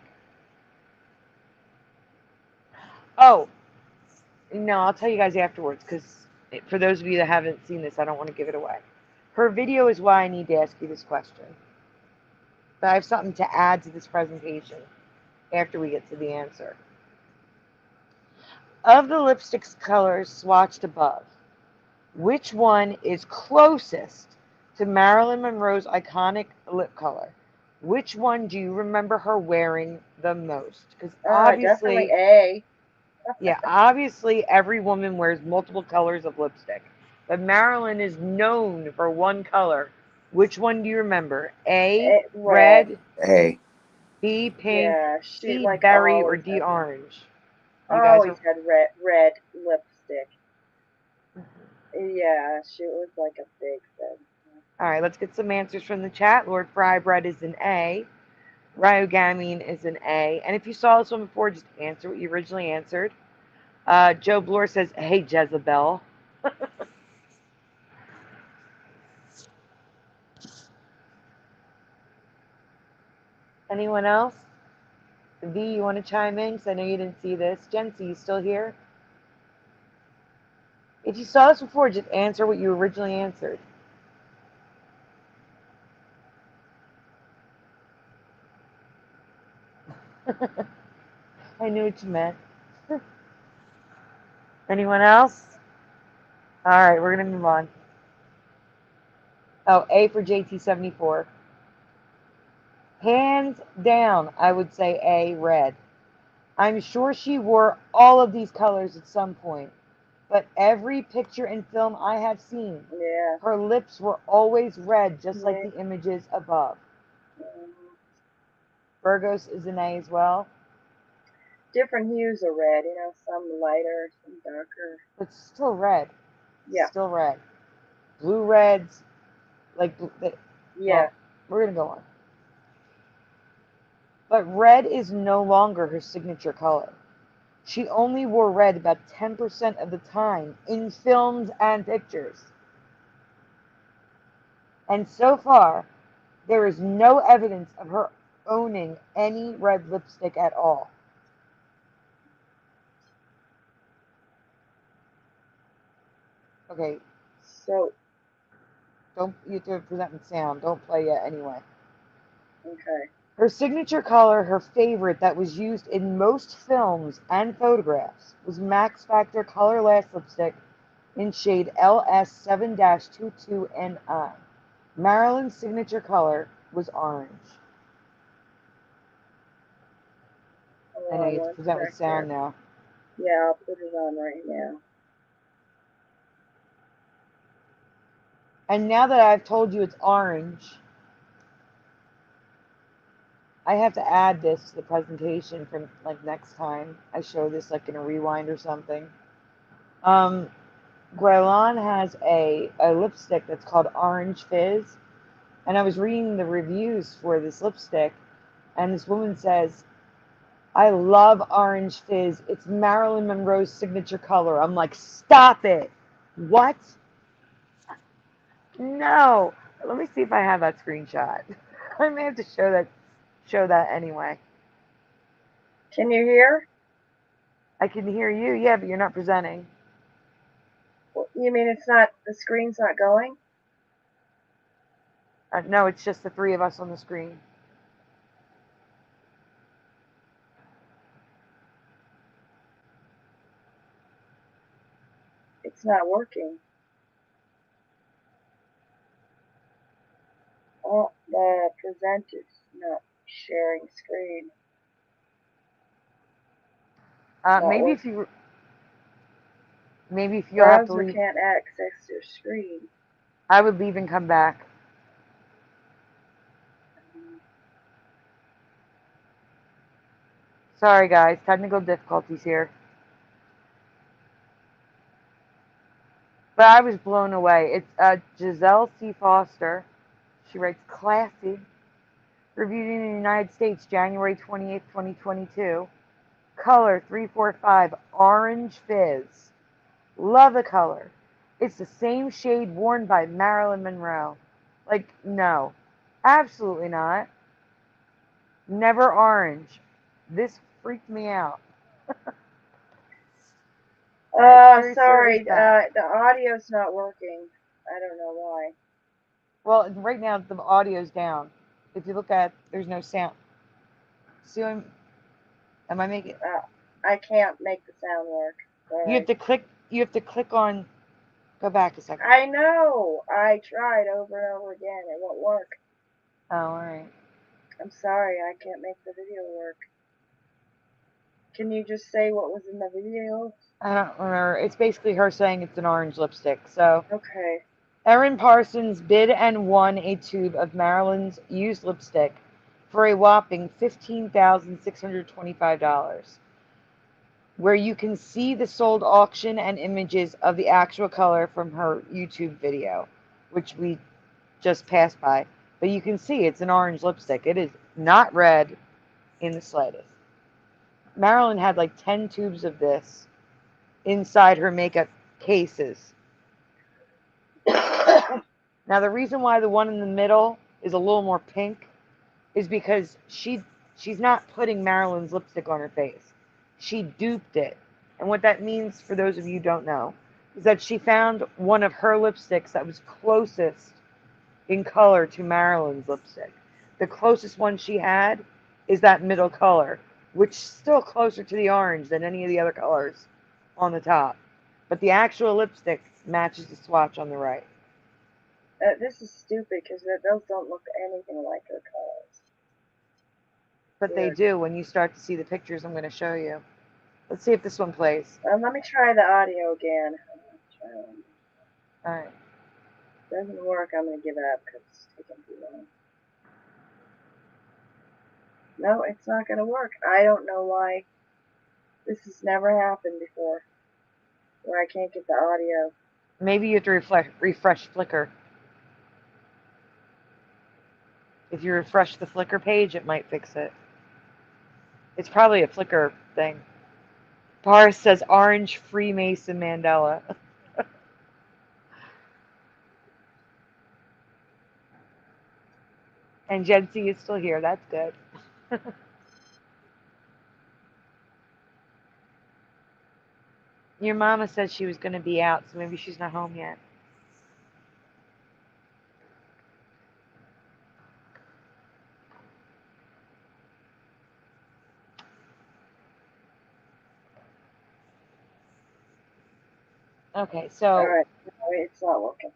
Oh, no, I'll tell you guys afterwards because for those of you that haven't seen this, I don't want to give it away. Her video is why I need to ask you this question. But I have something to add to this presentation after we get to the answer. Of the lipstick's colors swatched above, which one is closest to Marilyn Monroe's iconic lip color? Which one do you remember her wearing the most? Because Definitely obviously, A. yeah, obviously every woman wears multiple colors of lipstick. But Marilyn is known for one color. Which one do you remember? A, Red. red, Hey, B, pink, Yeah, she C, like berry, or always D, had orange? You guys always are. had red lipstick. Yeah, she was like a big thing. All right, let's get some answers from the chat. Lord Fry Bread is an A. Ryogamine is an A. And if you saw this one before, just answer what you originally answered. Joe Bloor says, hey, Jezebel. Anyone else? V, you want to chime in? Because I know you didn't see this. Jency, you still here? If you saw this before, just answer what you originally answered. I knew what you meant. Anyone else? All right, we're going to move on. Oh, A for JT74. Hands down, I would say A, red. I'm sure she wore all of these colors at some point, but every picture and film I have seen, Yeah. her lips were always red, just like the images above. Burgos is an A as well. Different hues of red, some lighter, some darker. But still red. Yeah. Still red. Blue reds, like, Yeah. Well, we're going to go on. But red is no longer her signature color. She only wore red about 10% of the time in films and pictures. And so far, there is no evidence of her owning any red lipstick at all. Okay, So, Don't you have to present with sound. Don't play yet anyway. okay. Her signature color, her favorite that was used in most films and photographs, was Max Factor Color Last Lipstick in shade LS7-22NI. Marilyn's signature color was orange. I Hold know on you have to one present with sec here. sound now. Yeah, I'll put it on right now. And now that I've told you it's orange, I have to add this to the presentation for like next time I show this like in a rewind or something. Guerlain has a lipstick that's called Orange Fizz, and I was reading the reviews for this lipstick, and this woman says, I love Orange Fizz. It's Marilyn Monroe's signature color. I'm like, stop it. What? No. Let me see if I have that screenshot. I may have to show that anyway. Can you hear? I can hear you, yeah, but you're not presenting. You mean it's not, the screen's not going? No, it's just the three of us on the screen. It's not working. Oh, the presenter's not sharing screen. Not Maybe working. if you you'll have to Browser leave. can't access your screen. I would leave and come back. Sorry, guys, technical difficulties here. But I was blown away. It's Giselle C. Foster. She writes classy. Reviewed in the United States, January 28th, 2022. Color 345, Orange Fizz. Love the color. It's the same shade worn by Marilyn Monroe. Like, no. Absolutely not. Never orange. This freaked me out. Curious is Sorry, back. the audio's not working. I don't know why. Well, right now the audio's down. If you look at, there's no sound. See, am I making? I can't make the sound work. You have Sorry. to click. You have to click on. Go back a second. I know. I tried over and over again. It won't work. Oh, all right. I'm sorry. I can't make the video work. Can you just say what was in the video? I don't remember. It's basically her saying it's an orange lipstick. So, Okay. Erin Parsons bid and won a tube of Marilyn's used lipstick for a whopping $15,625, where you can see the sold auction and images of the actual color from her YouTube video, which we just passed by. But you can see it's an orange lipstick. It is not red in the slightest. Marilyn had like 10 tubes of this inside her makeup cases. Now, the reason why the one in the middle is a little more pink is because she's not putting Marilyn's lipstick on her face. She duped it. And what that means, for those of you who don't know, is that she found one of her lipsticks that was closest in color to Marilyn's lipstick. The closest one she had is that middle color, which is still closer to the orange than any of the other colors on the top. But the actual lipstick matches the swatch on the right. This is stupid because those don't look anything like her colors. But they do when you start to see the pictures I'm going to show you. Let's see if this one plays. Let me try the audio again. All right. Doesn't work. I'm gonna give up because it's taking too long. No, it's not gonna work. I don't know why. This has never happened before, where I can't get the audio. Maybe you have to refresh Flickr. If you refresh the Flickr page, it might fix it. It's probably a Flickr thing. Boris says orange Freemason Mandela. And Gen Z is still here. That's good. Your mama said she was going to be out, so maybe she's not home yet. Okay, All so right. No, it's not working.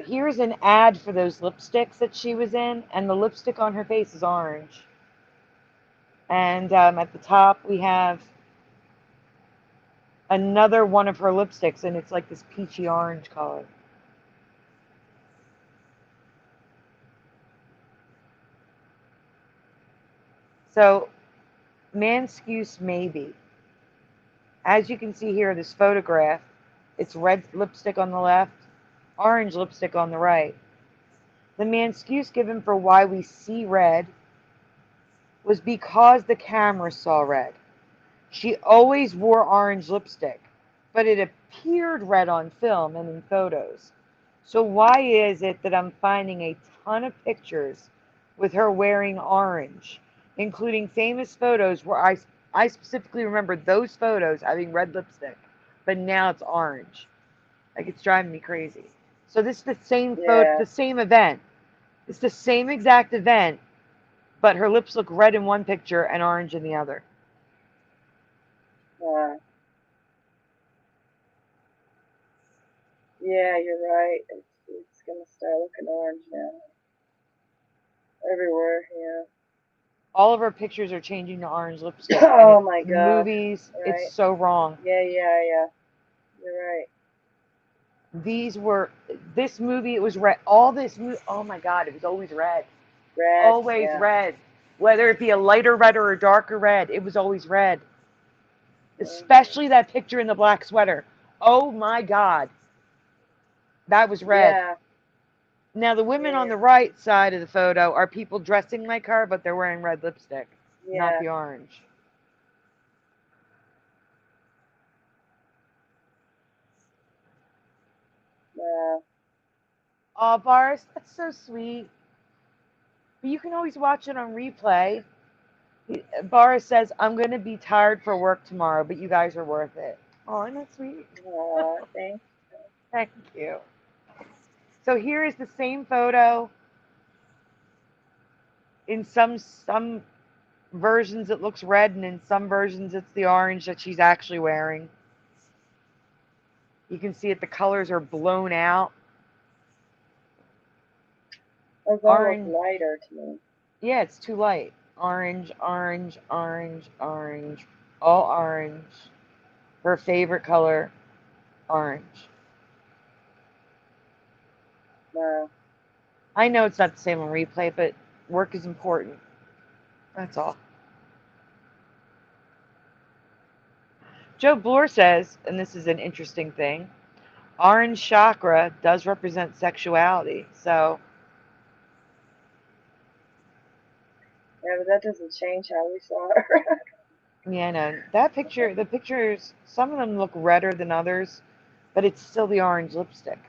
here's an ad for those lipsticks that she was in, and the lipstick on her face is orange. And at the top we have another one of her lipsticks, and it's like this peachy orange color. So, Manscuse maybe. As you can see here, this photograph, it's red lipstick on the left, orange lipstick on the right. The Manscuse given for why we see red was because the camera saw red. She always wore orange lipstick, but it appeared red on film and in photos. So why is it that I'm finding a ton of pictures with her wearing orange, including famous photos where I specifically remember those photos having red lipstick, but now it's orange. Like, it's driving me crazy. So this is the same photo, Yeah. the same event. It's the same exact event, but her lips look red in one picture and orange in the other. Yeah, you're right. It's gonna start looking orange now. Everywhere, yeah. All of her pictures are changing to orange lipstick, and Oh my the gosh. movies, it's Right. so wrong. Yeah, yeah, yeah. You're right. This movie, it was red. All this movie, oh my God, it was always red. Red, Always yeah. red. Whether it be a lighter red or a darker red, it was always red. Mm-hmm. Especially that picture in the black sweater. Oh my God, that was red. Yeah, Now, the women on yeah, the right side of the photo are people dressing like her, but they're wearing red lipstick, not yeah, the orange. yeah. Oh, Boris, that's so sweet. But you can always watch it on replay. Boris says, I'm going to be tired for work tomorrow, but you guys are worth it. Oh, isn't that sweet? Thanks. Thank you. So here is the same photo. In some versions it looks red, and in some versions it's the orange that she's actually wearing. You can see it, the colors are blown out. Those all look Orange, lighter to me. yeah, it's too light. Orange, orange, orange, orange, all orange. Her favorite color, orange. No. I know it's not the same on replay, but work is important. That's all. Joe Bloor says, and this is an interesting thing, orange chakra does represent sexuality. So, Yeah, but that doesn't change how we saw her. yeah, no, that picture, the pictures, some of them look redder than others, but it's still the orange lipstick.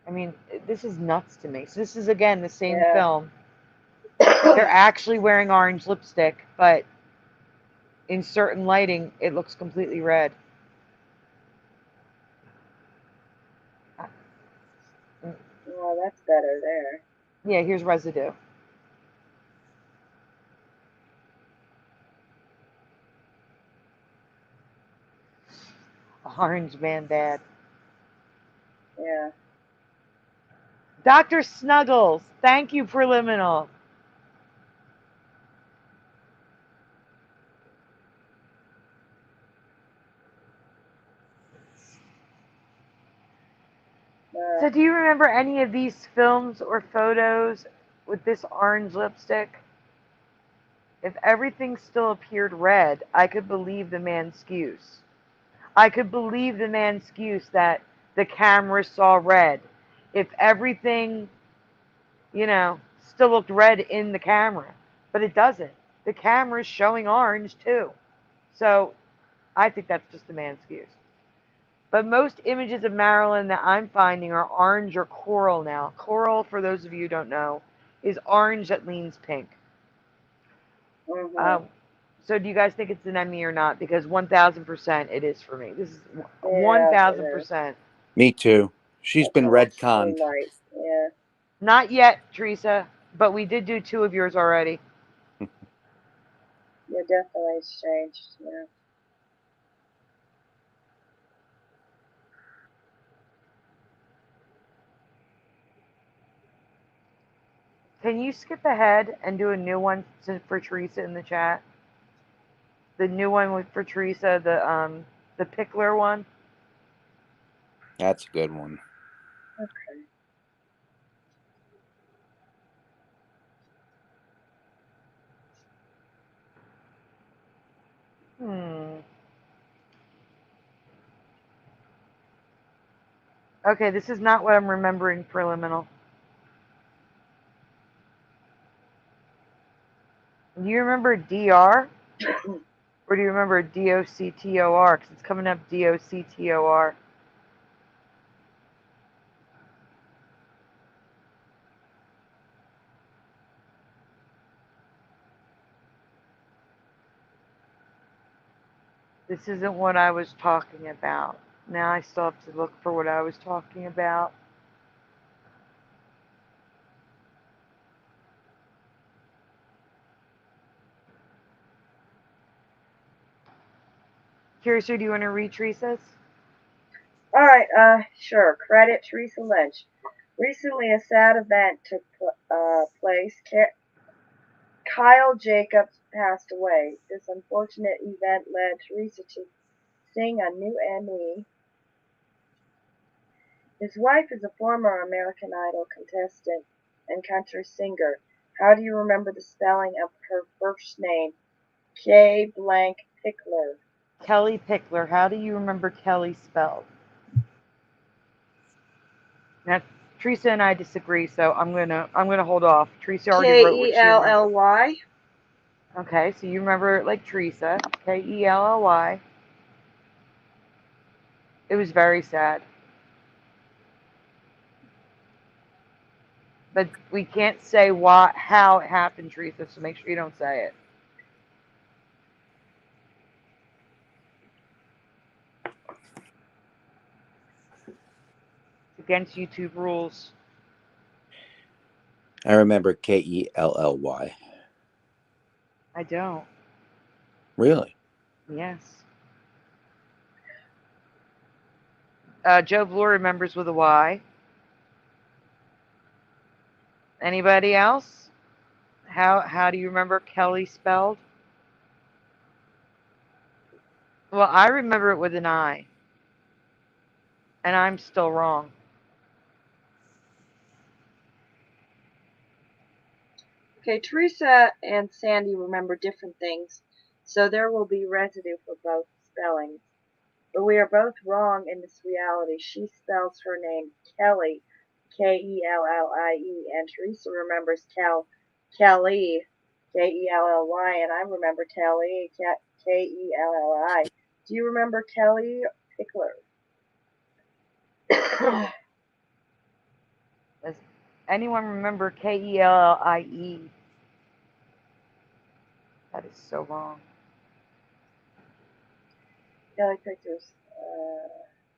I mean, this is nuts to me. So this is, again, the same Yeah. film. They're actually wearing orange lipstick, but in certain lighting, it looks completely red. Well, that's better there. Yeah, here's residue. Orange man bad. Yeah. Dr. Snuggles, thank you, Preliminal. So do you remember any of these films or photos with this orange lipstick? If everything still appeared red, I could believe the Manscuse. I could believe the Manscuse that the camera saw red. If everything, still looked red in the camera, but it doesn't. The camera's showing orange too. So I think that's just the Manscuse. But most images of Marilyn that I'm finding are orange or coral now. Coral, for those of you who don't know, is orange that leans pink. Mm-hmm. So do you guys think it's an Emmy or not? Because 1,000% it is for me. This is Yeah, it is. 1,000%. Me too. She's been Really retconned. light. Yeah. Not yet, Teresa. But we did do 2 of yours already. Yeah, definitely it's changed. Yeah. Can you skip ahead and do a new one for Teresa in the chat? The new one for Teresa, the Pickler one. That's a good one. Okay. Okay, this is not what I'm remembering preliminal. Do you remember DR? Or do you remember DOCTOR? Because it's coming up DOCTOR. This isn't what I was talking about. Now I still have to look for what I was talking about. Curious, do you want to read Teresa's? All right. Sure. Credit Teresa Lynch. Recently, a sad event took place. Kyle Jacobs passed away. This unfortunate event led Teresa to sing on New Emmy. His wife is a former American Idol contestant and country singer. How do you remember the spelling of her first name? K. Blank Pickler. Kelly Pickler. How do you remember Kelly spelled? Now, Teresa and I disagree, so I'm gonna hold off. Teresa already wrote what she remembered. Kellly. Okay, so you remember it like Teresa. Kelly. It was very sad. But we can't say how it happened, Teresa, so make sure you don't say it. It's against YouTube rules. I remember Kelly. I don't. Really? Yes. Joe Blue remembers with a Y. Anybody else? How do you remember Kelly spelled? Well, I remember it with an I. And I'm still wrong. Okay, Teresa and Sandy remember different things, so there will be residue for both spellings. But we are both wrong in this reality. She spells her name Kelly, Kellie, and Teresa remembers Kelly, Kelly, and I remember Kelly, Kelli. Do you remember Kelly Pickler? Does anyone remember Kellie? That is so wrong. Kelly Pictures.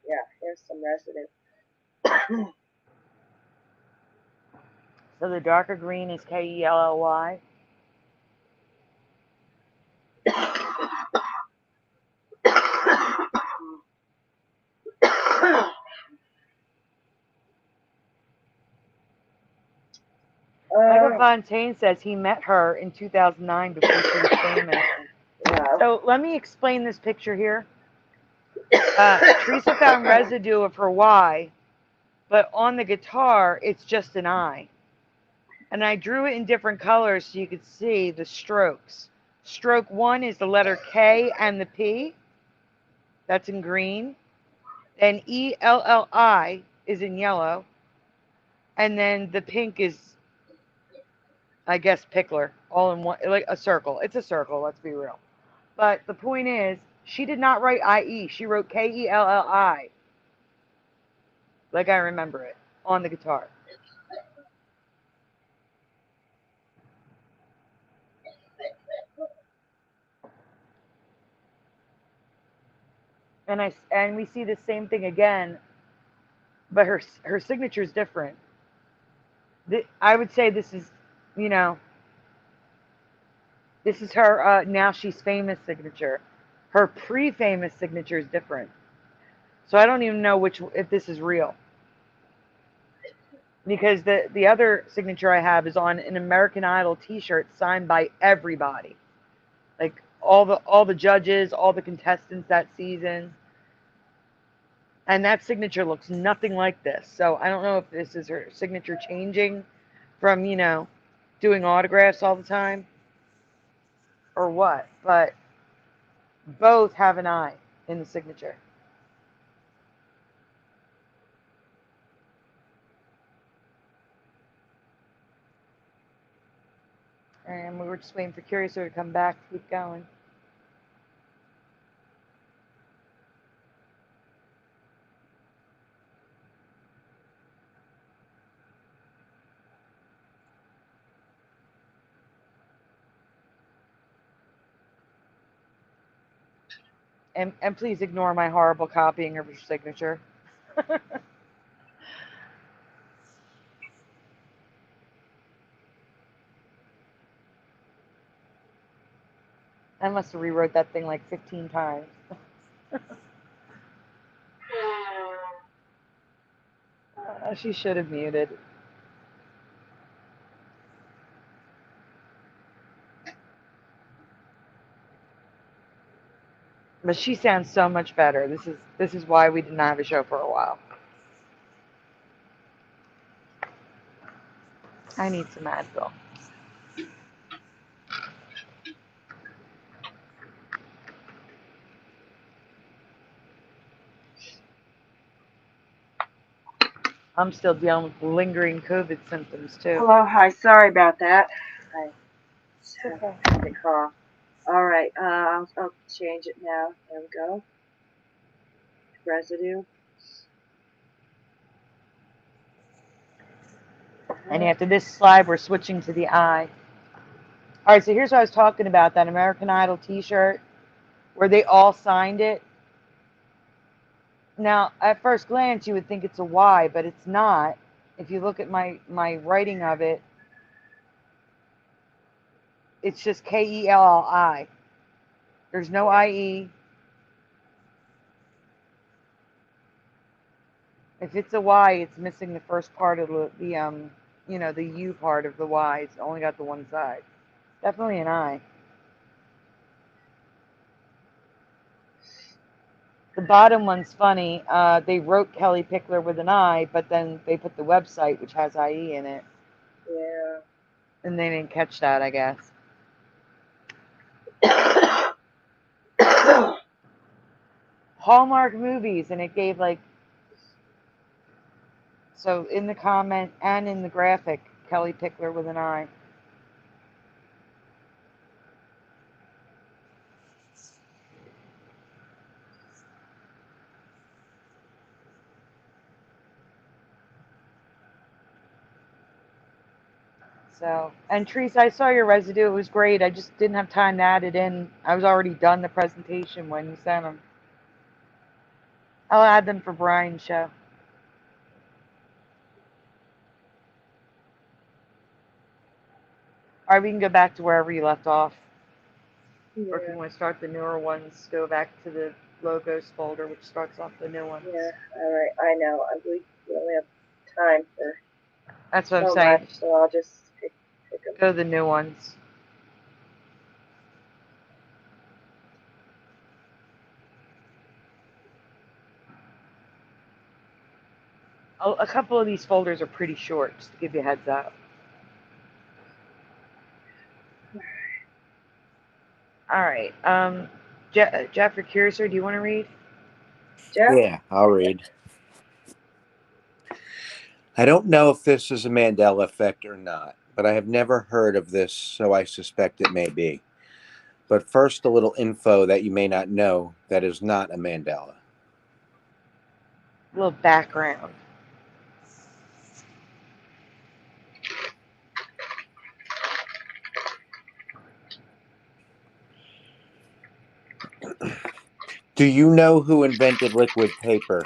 Yeah, here's some residue. So the darker green is Kelly. Michael Fontaine says he met her in 2009 before she was famous. Yeah. So let me explain this picture here. Teresa found residue of her Y, but on the guitar, it's just an I. And I drew it in different colors so you could see the strokes. Stroke 1 is the letter K and the P. That's in green. Then Elli is in yellow. And then the pink is, I guess, Pickler, all in one, like a circle. It's a circle, let's be real. But the point is, she did not write IE. She wrote Kelli, like I remember it, on the guitar. And we see the same thing again, but her signature is different. I would say this is you know, this is her now she's famous signature. Her pre-famous signature is different. So I don't even know which if this is real. Because the other signature I have is on an American Idol T-shirt signed by everybody, like all the judges, all the contestants that season, and that signature looks nothing like this. So I don't know if this is her signature changing from doing autographs all the time or what, but both have an I in the signature. And we were just waiting for Curiouser to come back to keep going. And please ignore my horrible copying of your signature. I must have rewrote that thing like 15 times. She should have muted. But she sounds so much better. This is why we didn't have a show for a while. I need some Advil. I'm still dealing with lingering COVID symptoms too. Hello, hi. Sorry about that. I just Okay. had to cough. All right. I'll change it now. There we go. Residue. And after this slide, we're switching to the eye. All right, so here's what I was talking about, that American Idol T-shirt where they all signed it. Now, at first glance, you would think it's a Y, but it's not. If you look at my writing of it, it's just Kelli. There's no IE. If it's a Y, it's missing the first part of the the U part of the Y. It's only got the one side. Definitely an I. The bottom one's funny. They wrote Kelly Pickler with an I, but then they put the website, which has IE in it. Yeah. And they didn't catch that, I guess. Hallmark movies, and it gave so in the comment and in the graphic, Kelly Pickler with an I. So, and Teresa, I saw your residue. It was great. I just didn't have time to add it in. I was already done the presentation when you sent them. I'll add them for Brian's show. All right, we can go back to wherever you left off. Yeah. Or if you want to start the newer ones, go back to the logos folder, which starts off the new ones. Yeah. All right. I know. We only have time for That's what so I'm saying. much, so I'll just pick them. Go to the new ones. A couple of these folders are pretty short, just to give you a heads up. All right. Jeff or Curiouser, do you want to read? Jeff? Yeah, I'll read. I don't know if this is a Mandela effect or not, but I have never heard of this, so I suspect it may be. But first, a little info that you may not know that is not a Mandela. A little background. Do you know who invented liquid paper?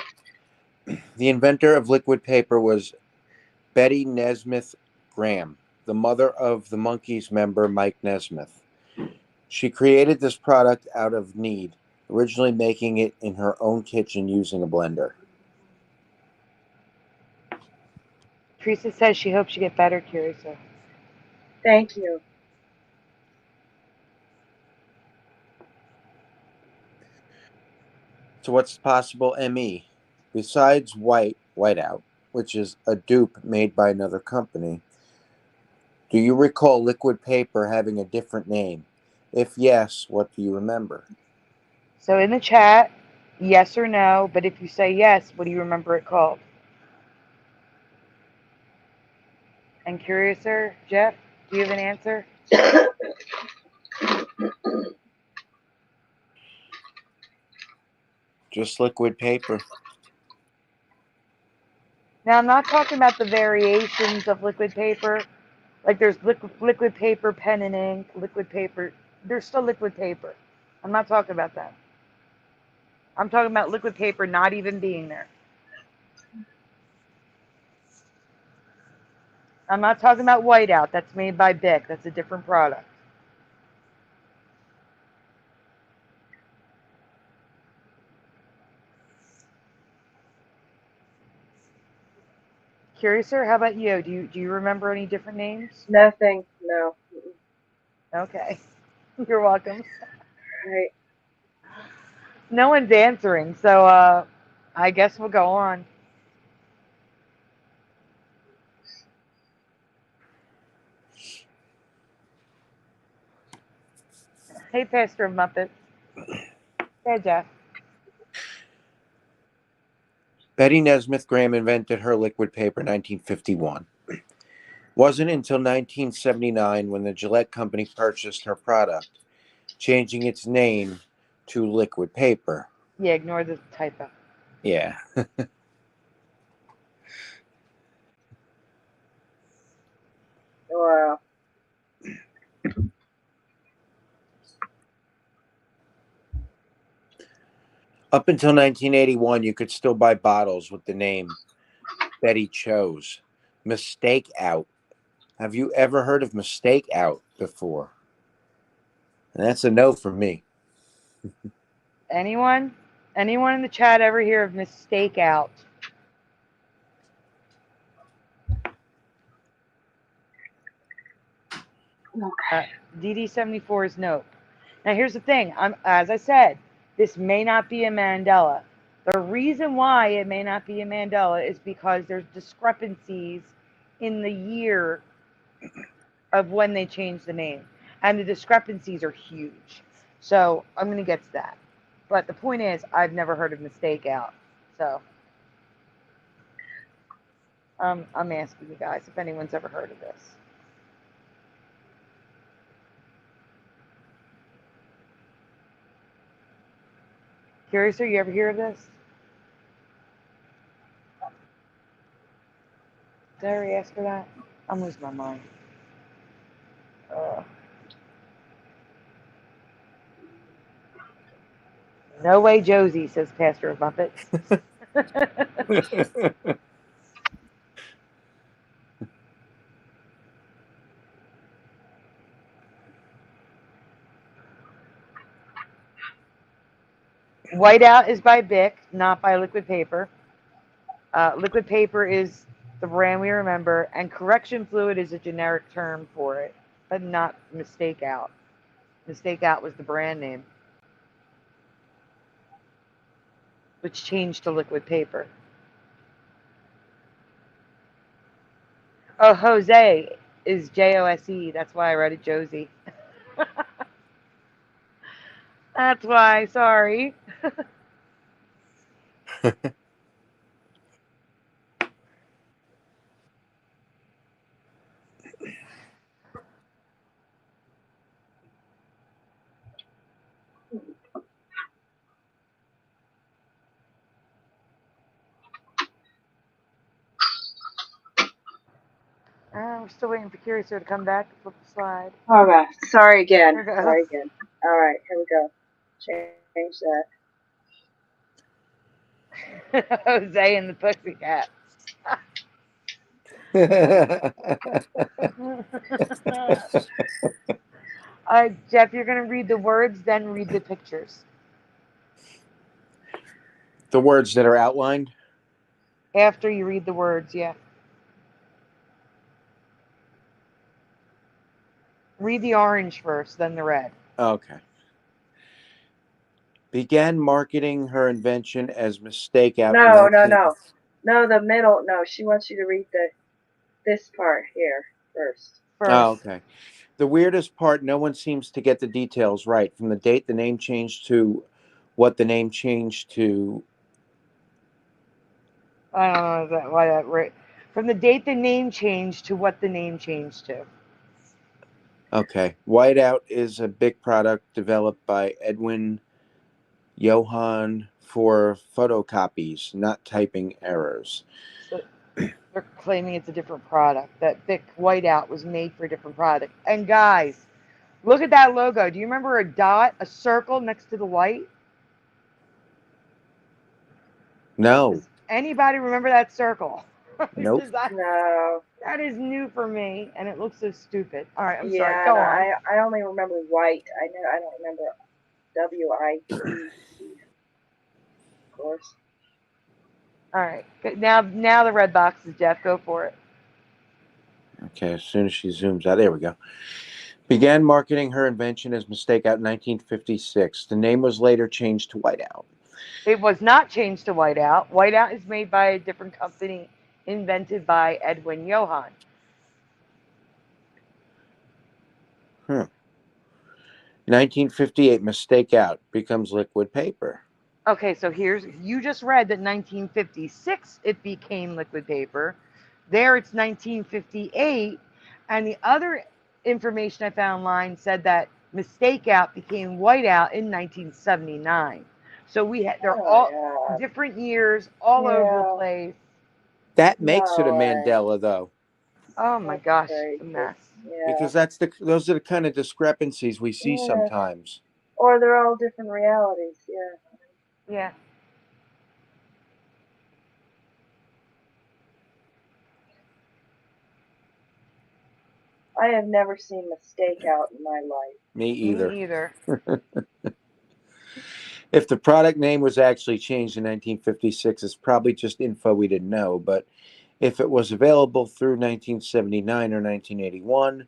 The inventor of liquid paper was Betty Nesmith Graham. the mother of the Monkees member Mike Nesmith. She created this product out of need, originally making it in her own kitchen using a blender. Teresa says she hopes you get better, Curiouser. Thank you. So what's possible ME? Besides whiteout, which is a dupe made by another company, do you recall liquid paper having a different name? If yes, what do you remember? So in the chat, yes or no, but if you say yes, what do you remember it called? And Curiouser, Jeff, do you have an answer? Just liquid paper. Now, I'm not talking about the variations of liquid paper. Like there's liquid paper, pen and ink, liquid paper. There's still liquid paper. I'm not talking about that. I'm talking about liquid paper not even being there. I'm not talking about whiteout. That's made by Bic. That's a different product. Curiouser, how about you? Do you remember any different names? Nothing. No. Okay. You're welcome. Right. No one's answering, so I guess we'll go on. Hey, Pastor Muppet. Hey, Jeff. Betty Nesmith Graham invented her liquid paper in 1951. Wasn't until 1979 when the Gillette Company purchased her product, changing its name to liquid paper. Yeah, ignore the typo. Yeah. Wow. Up until 1981, you could still buy bottles with the name Betty Chose. Mistake Out. Have you ever heard of Mistake Out before? And that's a no for me. Anyone? Anyone in the chat ever hear of Mistake Out? DD74 is nope. Now here's the thing. As I said, this may not be a Mandela. The reason why it may not be a Mandela is because there's discrepancies in the year of when they changed the name. And the discrepancies are huge. So I'm going to get to that. But the point is, I've never heard of Mistake Out. So I'm asking you guys if anyone's ever heard of this. Curious, you ever hear of this? Did I already ask her that? I'm losing my mind. No way, Josie, says Pastor of Muppets. Whiteout is by Bic, not by Liquid Paper. Liquid Paper is the brand we remember, and correction fluid is a generic term for it, but not Mistake Out. Mistake Out was the brand name, which changed to Liquid Paper. Oh, Jose is Jose. That's why I read it Josie. That's why, sorry. We're still waiting for Curiouser to come back to flip the slide. Okay. Sorry again. There we go. Sorry again. All right. Here we go. Change that. Jose and the Pussycat. Jeff, you're going to read the words, then read the pictures. The words that are outlined? After you read the words, yeah. Read the orange first, then the red. Okay. Began marketing her invention as mistake out No, no, 19... no. No, the middle. No, she wants you to read this part here first. Oh, First. okay. The weirdest part, no one seems to get the details right. From the date the name changed to what the name changed to. I don't know why that right. From the date the name changed to what the name changed to. Okay. Whiteout is a big product developed by Edwin Johann for photocopies, not typing errors. So they're claiming it's a different product. That thick whiteout was made for a different product. And guys, look at that logo. Do you remember a dot, a circle next to the white? No. Does anybody remember that circle? Nope. No. That is new for me, and it looks so stupid. All right, I'm sorry. Yeah, Go no, on. I only remember white. I don't remember WITE, of course. All right. Now the red boxes, Jeff. Go for it. Okay, as soon as she zooms out, there we go. Began marketing her invention as Mistake Out in 1956. The name was later changed to Whiteout. It was not changed to whiteout. Whiteout is made by a different company, invented by Edwin Johann. 1958, Mistake Out becomes liquid paper. Okay, so you just read that 1956 it became liquid paper. There it's 1958, and the other information I found online said that mistake out became whiteout in 1979. So they're Oh all my god. different years, all over the Yeah. place. That makes it a No way. Mandela, though, Oh my That's gosh, it's a crazy. mess. Yeah. because those are the kind of discrepancies we see Yeah. sometimes. Or they're all different realities. Yeah. Yeah. I have never seen mistake out in my life. Me either. Me either. If the product name was actually changed in 1956, it's probably just info we didn't know. But if it was available through 1979 or 1981,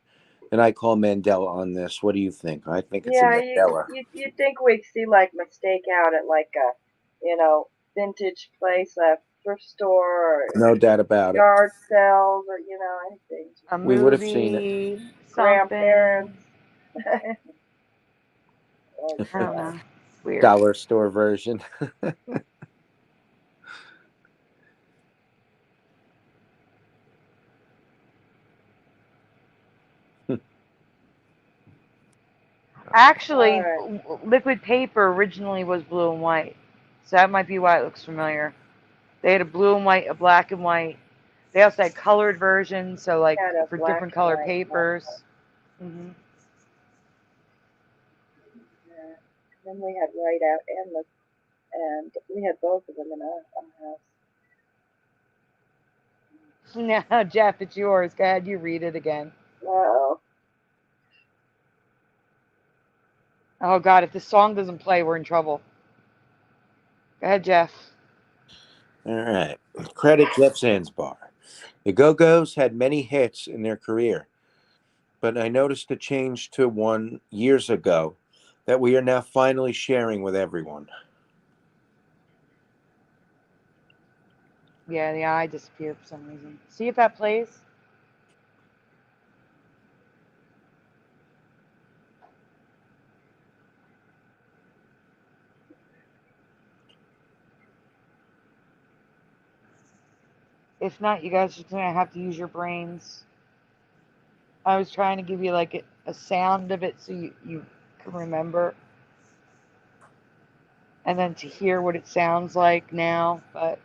then I call Mandela on this. What do you think? I think it's a Yeah, Mandela. you think we'd see like mistake out at like a, vintage place, a thrift store, or No doubt about it. yard sales, or anything. A We would have seen it. movie, something. Grandparents. Oh I don't god. know. It's weird. Dollar store version. Actually, Alright. liquid paper originally was blue and white. So that might be why it looks familiar. They had a blue and white, a black and white. They also had colored versions, so like Had a for black different and colored white. papers. Hmm. Yeah. Then we had whiteout and we had both of them in our house. Now, Jeff, it's yours. Go ahead, you read it again. Wow. Oh God, if this song doesn't play, we're in trouble. Go ahead, Jeff. All right. Credit Jeff Zanzibar. The Go-Go's had many hits in their career, but I noticed a change to one years ago that we are now finally sharing with everyone. Yeah, the eye disappeared for some reason. See if that plays. If not, you guys are gonna have to use your brains. I was trying to give you like a sound of it so you can remember, and then to hear what it sounds like now. But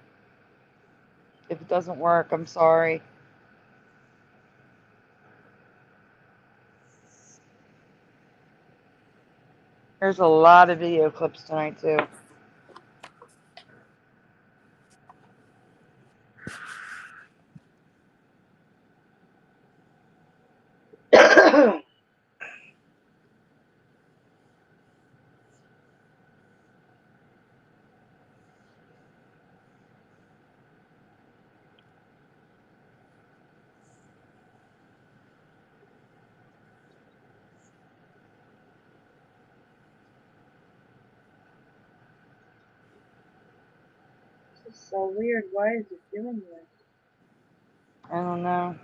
if it doesn't work, I'm sorry. There's a lot of video clips tonight too. This is so weird. Why is it doing this? I don't know.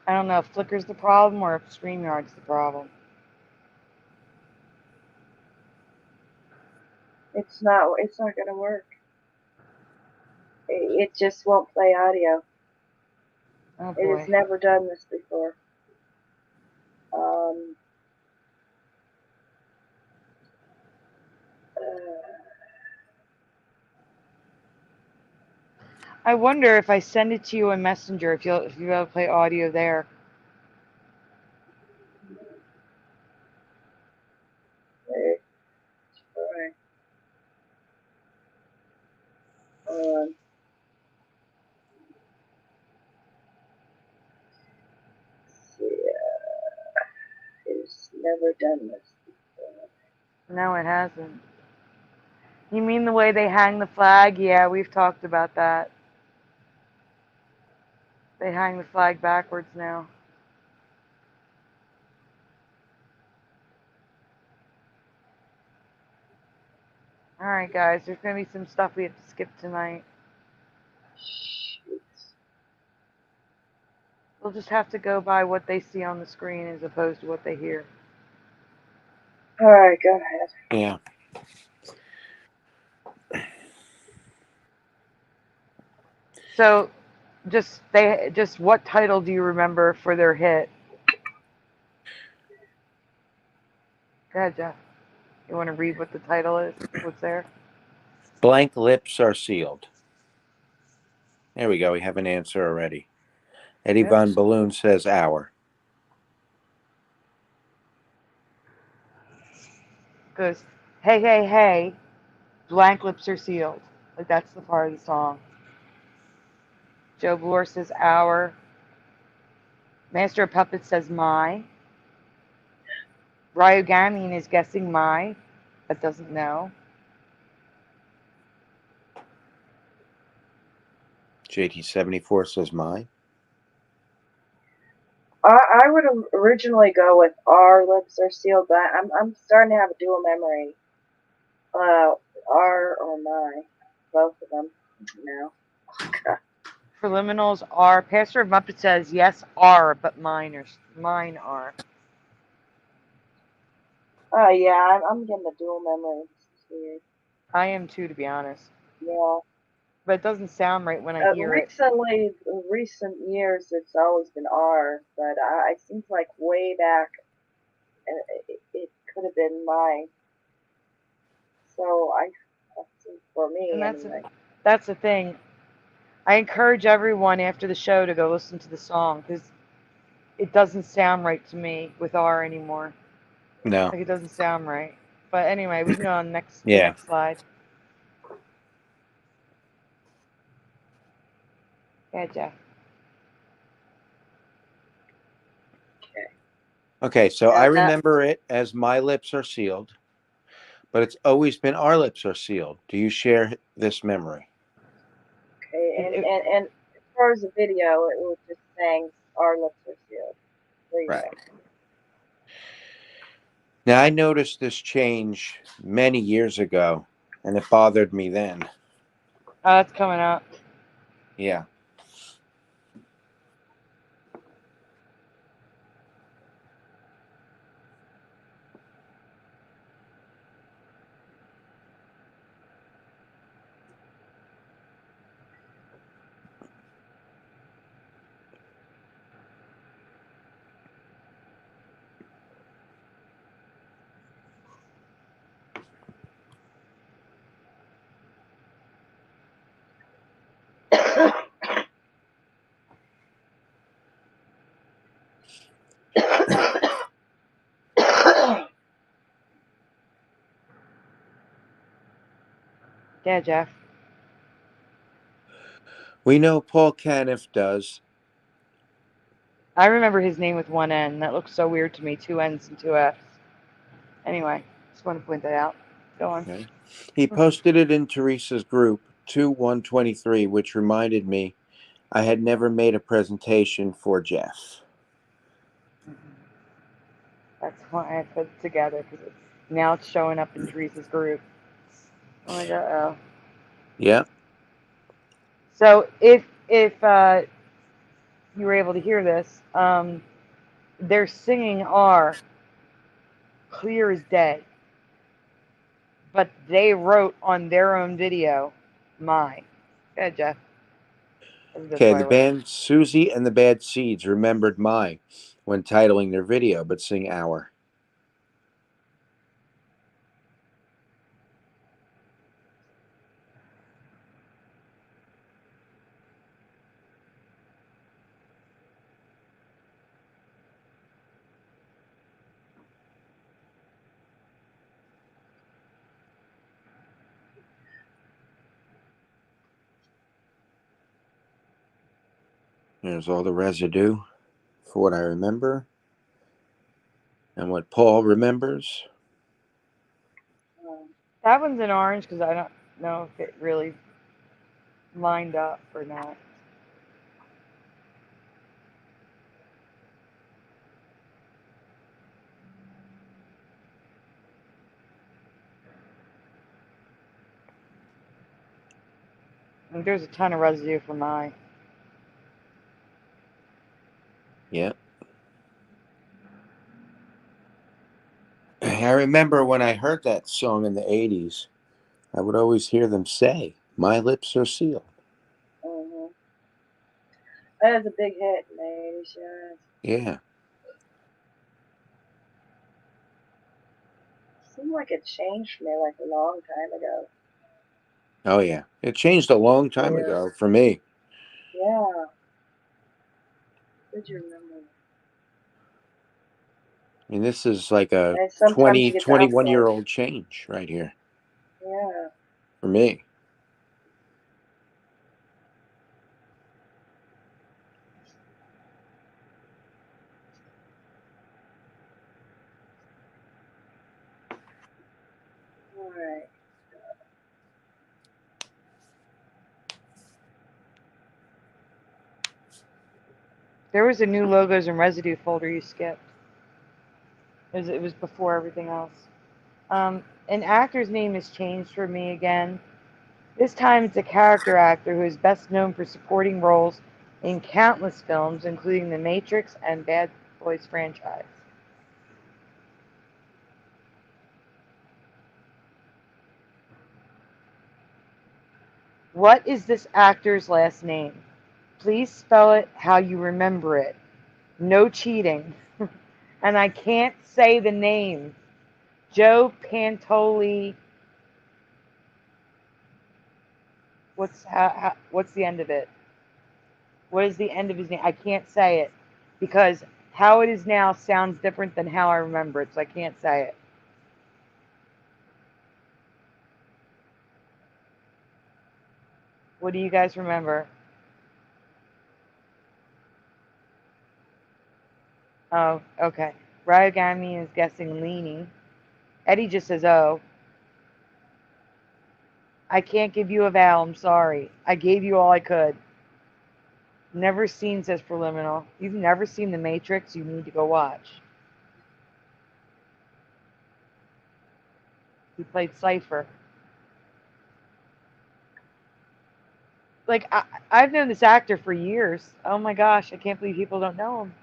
I don't know if Flickr's the problem or if StreamYard's the problem. It's not going to work. It just won't play audio. Oh It has boy. never done this before. Uh, I wonder if I send it to you in Messenger, if you'll be able to play audio there. Alright. It's never done this before. No, it hasn't. You mean the way they hang the flag? Yeah, we've talked about that. They hang the flag backwards now. Alright, guys, there's going to be some stuff we have to skip tonight. Shoot. We'll just have to go by what they see on the screen as opposed to what they hear. Alright, go ahead. Yeah. So, just what title do you remember for their hit? Go ahead, Jeff. You want to read what the title is? What's there? Blank lips are sealed. There we go. We have an answer already. Eddie Yep. Von Balloon says hour. Goes, hey, hey, hey, blank lips are sealed. Like, that's the part of the song. Joe Bloor says hour. Master of Puppets says my. Ryugamin is guessing my, but doesn't know. JT74 says my. I would originally go with our lips are sealed, but I'm starting to have a dual memory. R or my, both of them now. Preliminals are. Pastor of Muppet says yes are, but mine are. Oh yeah, I'm getting the dual memory. This is weird. I am too, to be honest. Yeah. But it doesn't sound right when I hear it. Recently, in recent years, it's always been R, but it seems like way back, it could have been my. So for me And anyway. that's the thing. I encourage everyone after the show to go listen to the song because it doesn't sound right to me with R anymore. No. Like, it doesn't sound right. But anyway, we can go on the Yeah. next slide. Yeah, Jeff. Okay, so Yeah, I remember it as my lips are sealed, but it's always been our lips are sealed. Do you share this memory? Okay, and as far as the video, it was just saying our lips are sealed. There you Right. go. Now, I noticed this change many years ago, and it bothered me then. Oh, that's coming up. Yeah. Yeah, Jeff. We know Paul Caniff does. I remember his name with one N. That looks so weird to me. Two N's and two F's. Anyway, just want to point that out. Go on. Okay. He posted it in Teresa's group, 2-123, which reminded me I had never made a presentation for Jeff. That's why I put it together because now it's showing up in Teresa's group. I'm like, uh-oh. Yeah. So if you were able to hear this, their singing are clear as day, but they wrote on their own video, "My." Yeah, Jeff. That's Okay, what I the wrote. band Susie and the Bad Seeds remembered "My" when titling their video, but sing "Our." There's all the residue for what I remember and what Paul remembers. That one's an orange because I don't know if it really lined up or not. And there's a ton of residue for "My." Yeah. I remember when I heard that song in the 80s, I would always hear them say, "My lips are sealed." Mm-hmm. That was a big hit in the 80s, yeah. Yeah. Seemed like it changed for me like a long time ago. Oh, yeah. It changed a long time Weird. ago for me. Yeah. Did you remember? I mean, this is like a And sometimes you get the 21 year uplift. old change right here Yeah. for me. All right. There was a new logos and residue folder you skipped. It was before everything else. An actor's name has changed for me again. This time it's a character actor who is best known for supporting roles in countless films, including The Matrix and Bad Boys franchise. What is this actor's last name? Please spell it how you remember it. No cheating. And I can't say the name. Joe Pantoli. What's the end of it? What is the end of his name? I can't say it because how it is now sounds different than how I remember it, so I can't say it. What do you guys remember? Oh, okay. Ryogami is guessing leaning. Eddie just says, "Oh, I can't give you a vowel. I'm sorry. I gave you all I could." Never seen, says Preliminal. You've never seen The Matrix? You need to go watch. He played Cypher. Like, I've known this actor for years. Oh my gosh, I can't believe people don't know him.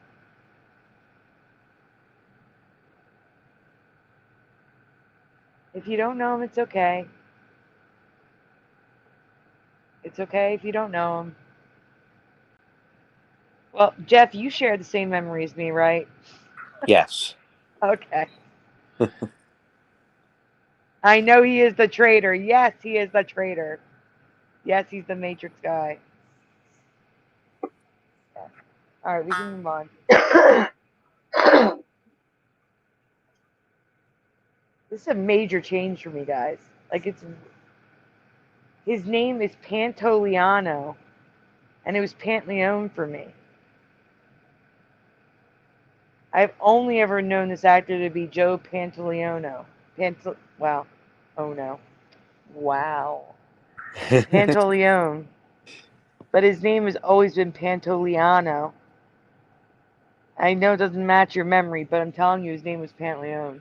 If you don't know him, it's okay. It's okay if you don't know him. Well, Jeff, you share the same memory as me, right? Yes. Okay. I know he is the traitor. Yes, he is the traitor. Yes, he's the Matrix guy. Yeah. All right, we can move on. This is a major change for me, guys. Like, it's his name is Pantoliano, and it was Pantaleone for me. I've only ever known this actor to be Joe Pantoliano. Wow. Oh no. Wow. Pantaleone. But his name has always been Pantoliano. I know it doesn't match your memory, but I'm telling you his name was Pantaleone.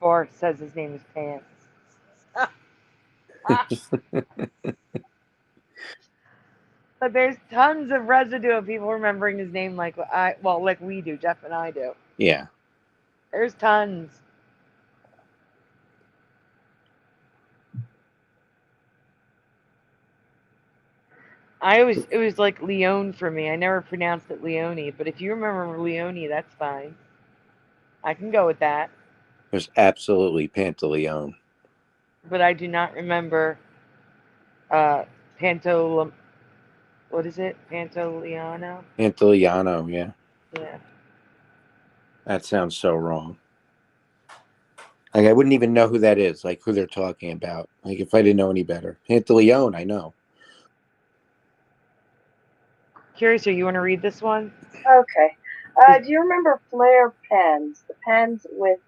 Or says his name is Pants. But there's tons of residue of people remembering his name like like we do, Jeff and I do. Yeah. There's tons. It was like Leone for me. I never pronounced it Leone, but if you remember Leone, that's fine. I can go with that. It was absolutely Pantaleone. But I do not remember Panto. What is it? Pantoliano? Pantaleano, yeah. Yeah. That sounds so wrong. Like I wouldn't even know who that is, like who they're talking about. Like if I didn't know any better. Pantaleone, I know. Curious, you want to read this one? Okay. Do you remember flare pens? The pens with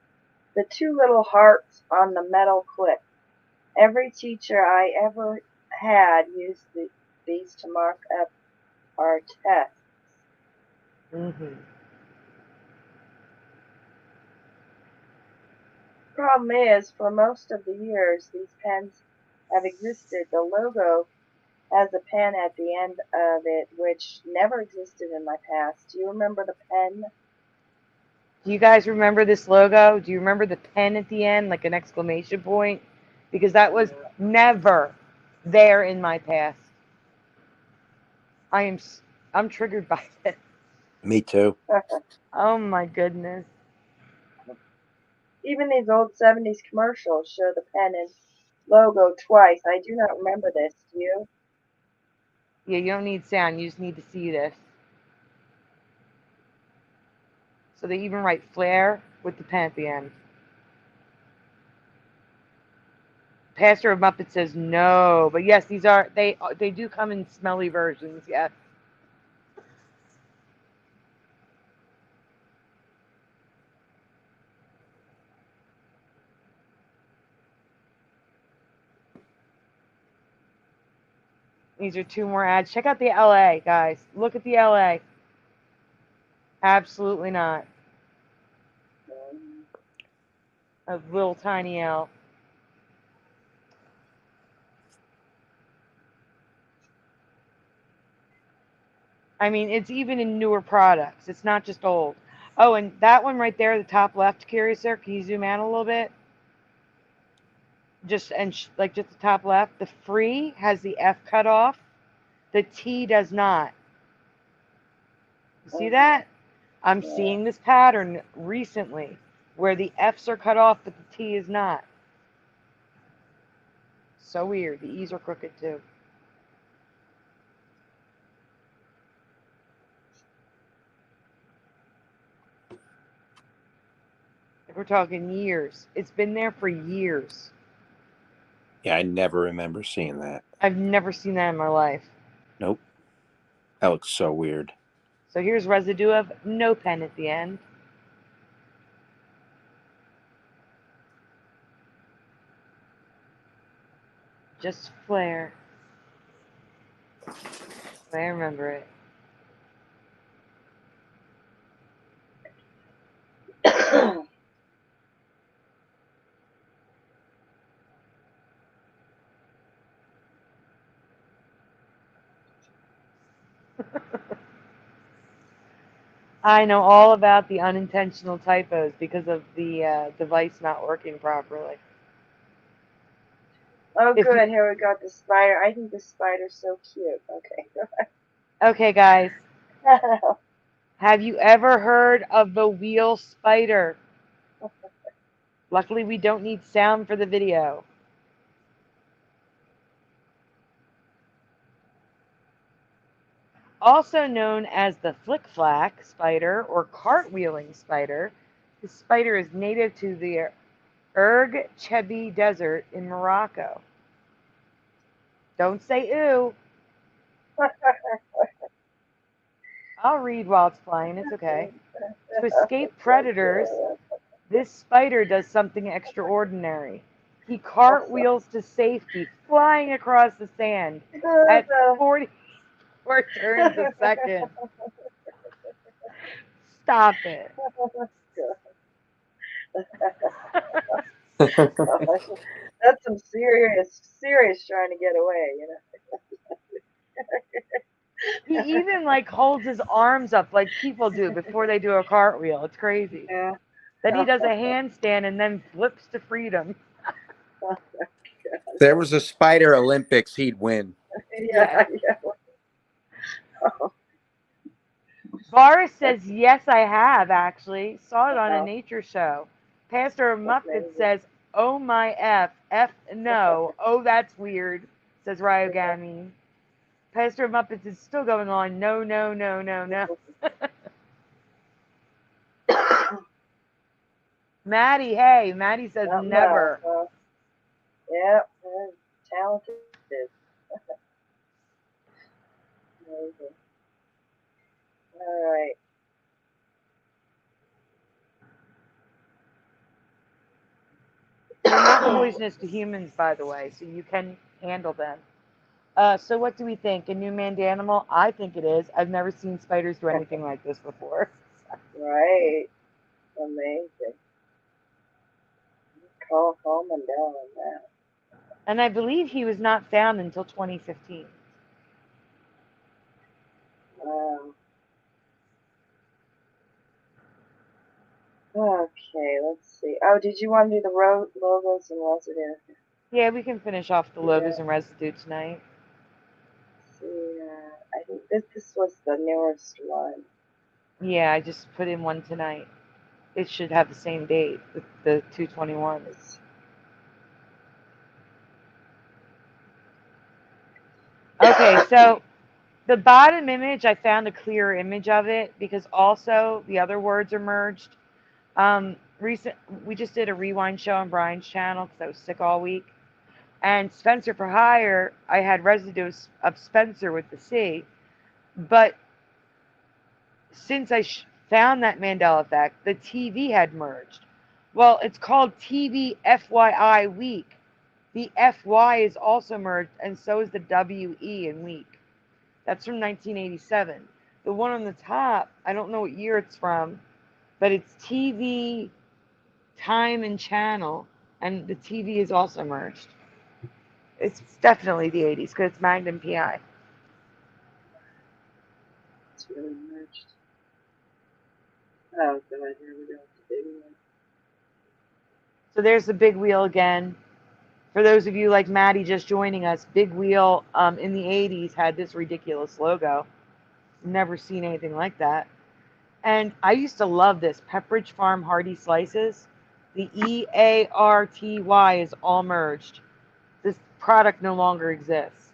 the two little hearts on the metal clip. Every teacher I ever had used these to mark up our tests. Mm-hmm. Problem is, for most of the years these pens have existed, the logo has a pen at the end of it, which never existed in my past. Do you remember the pen? Do you guys remember this logo? Do you remember the pen at the end, like an exclamation point? Because that was never there in my past. I'm triggered by this. Me too. Oh my goodness. Even these old 70s commercials show the pen and logo twice. I do not remember this. Do you? Yeah, you don't need sound. You just need to see this. So they even write flare with the pen at the end. Pastor of Muppet says no, but yes, they do come in smelly versions. Yes. These are two more ads. Check out the LA, guys. Look at the LA. Absolutely not. A little tiny L. I mean, it's even in newer products. It's not just old. Oh, and that one right there, the top left, Curious, sir. Can you zoom out a little bit? Like just the top left. The free has the F cut off. The T does not. See that? I'm seeing this pattern recently where the F's are cut off, but the T is not. So weird. The E's are crooked too. Like we're talking years. It's been there for years. Yeah, I never remember seeing that. I've never seen that in my life. Nope. That looks so weird. So here's residue of no pen at the end. Just flare. I remember it. I know all about the unintentional typos because of the device not working properly. Oh, If you, good. Here we got the spider. I think the spider's so cute. Okay. okay, guys, have you ever heard of the wheel spider? Luckily, we don't need sound for the video. Also known as the flick-flack spider or cartwheeling spider, this spider is native to the Erg Chebi Desert in Morocco. Don't say ooh. I'll read while it's flying. It's okay. To escape predators, this spider does something extraordinary. He cartwheels to safety, flying across the sand at 44 turns a second. Stop it. That's some serious trying to get away, you He even like holds his arms up like people do before they do a cartwheel. It's crazy. know. Then he Yeah. does a handstand and then flips to freedom. If there was a Spider Olympics, he'd win. Yeah, yeah. Oh, Boris that's, says, yes, I have actually. Saw it on a wow, nature show. Pastor that's Muppet amazing. says, oh my F. F no. Oh, that's weird, says Ryogamine. Pastor Muppets is still going on. No, no, no, no, no. Maddie, hey. Maddie says, Not enough. never. Yeah, talented. Amazing. All right. They're not poisonous to humans, by the way, so you can handle them. So what do we think? A new manned animal? I think it is. I've never seen spiders do anything like this before. Right. Amazing. Call Mandela on that. And I believe he was not found until 2015. Wow. Okay, let's see. Oh, did you want to do the logos and residue? Yeah, we can finish off the Yeah. logos and residue tonight. See, I think this was the newest one. Yeah, I just put in one tonight. It should have the same date, the 221. It's, Okay, so the bottom image, I found a clearer image of it because also the other words are merged. We just did a rewind show on Brian's channel because I was sick all week. And Spencer for Hire, I had residue of Spencer with the C. But since I found that Mandela Effect, the TV had merged. Well, it's called TV FYI Week. The FY is also merged, and so is the WE in week. That's from 1987. The one on the top, I don't know what year it's from, but it's TV time and channel, and the TV is also merged. It's definitely the 80s because it's Magnum PI. it's really merged. Oh, God, here we go. The big one. So there's the big wheel again. For those of you like Maddie just joining us, Big Wheel in the 80s had this ridiculous logo. Never seen anything like that. And I used to love this Pepperidge Farm Hearty Slices. The EARTY is all merged. This product no longer exists.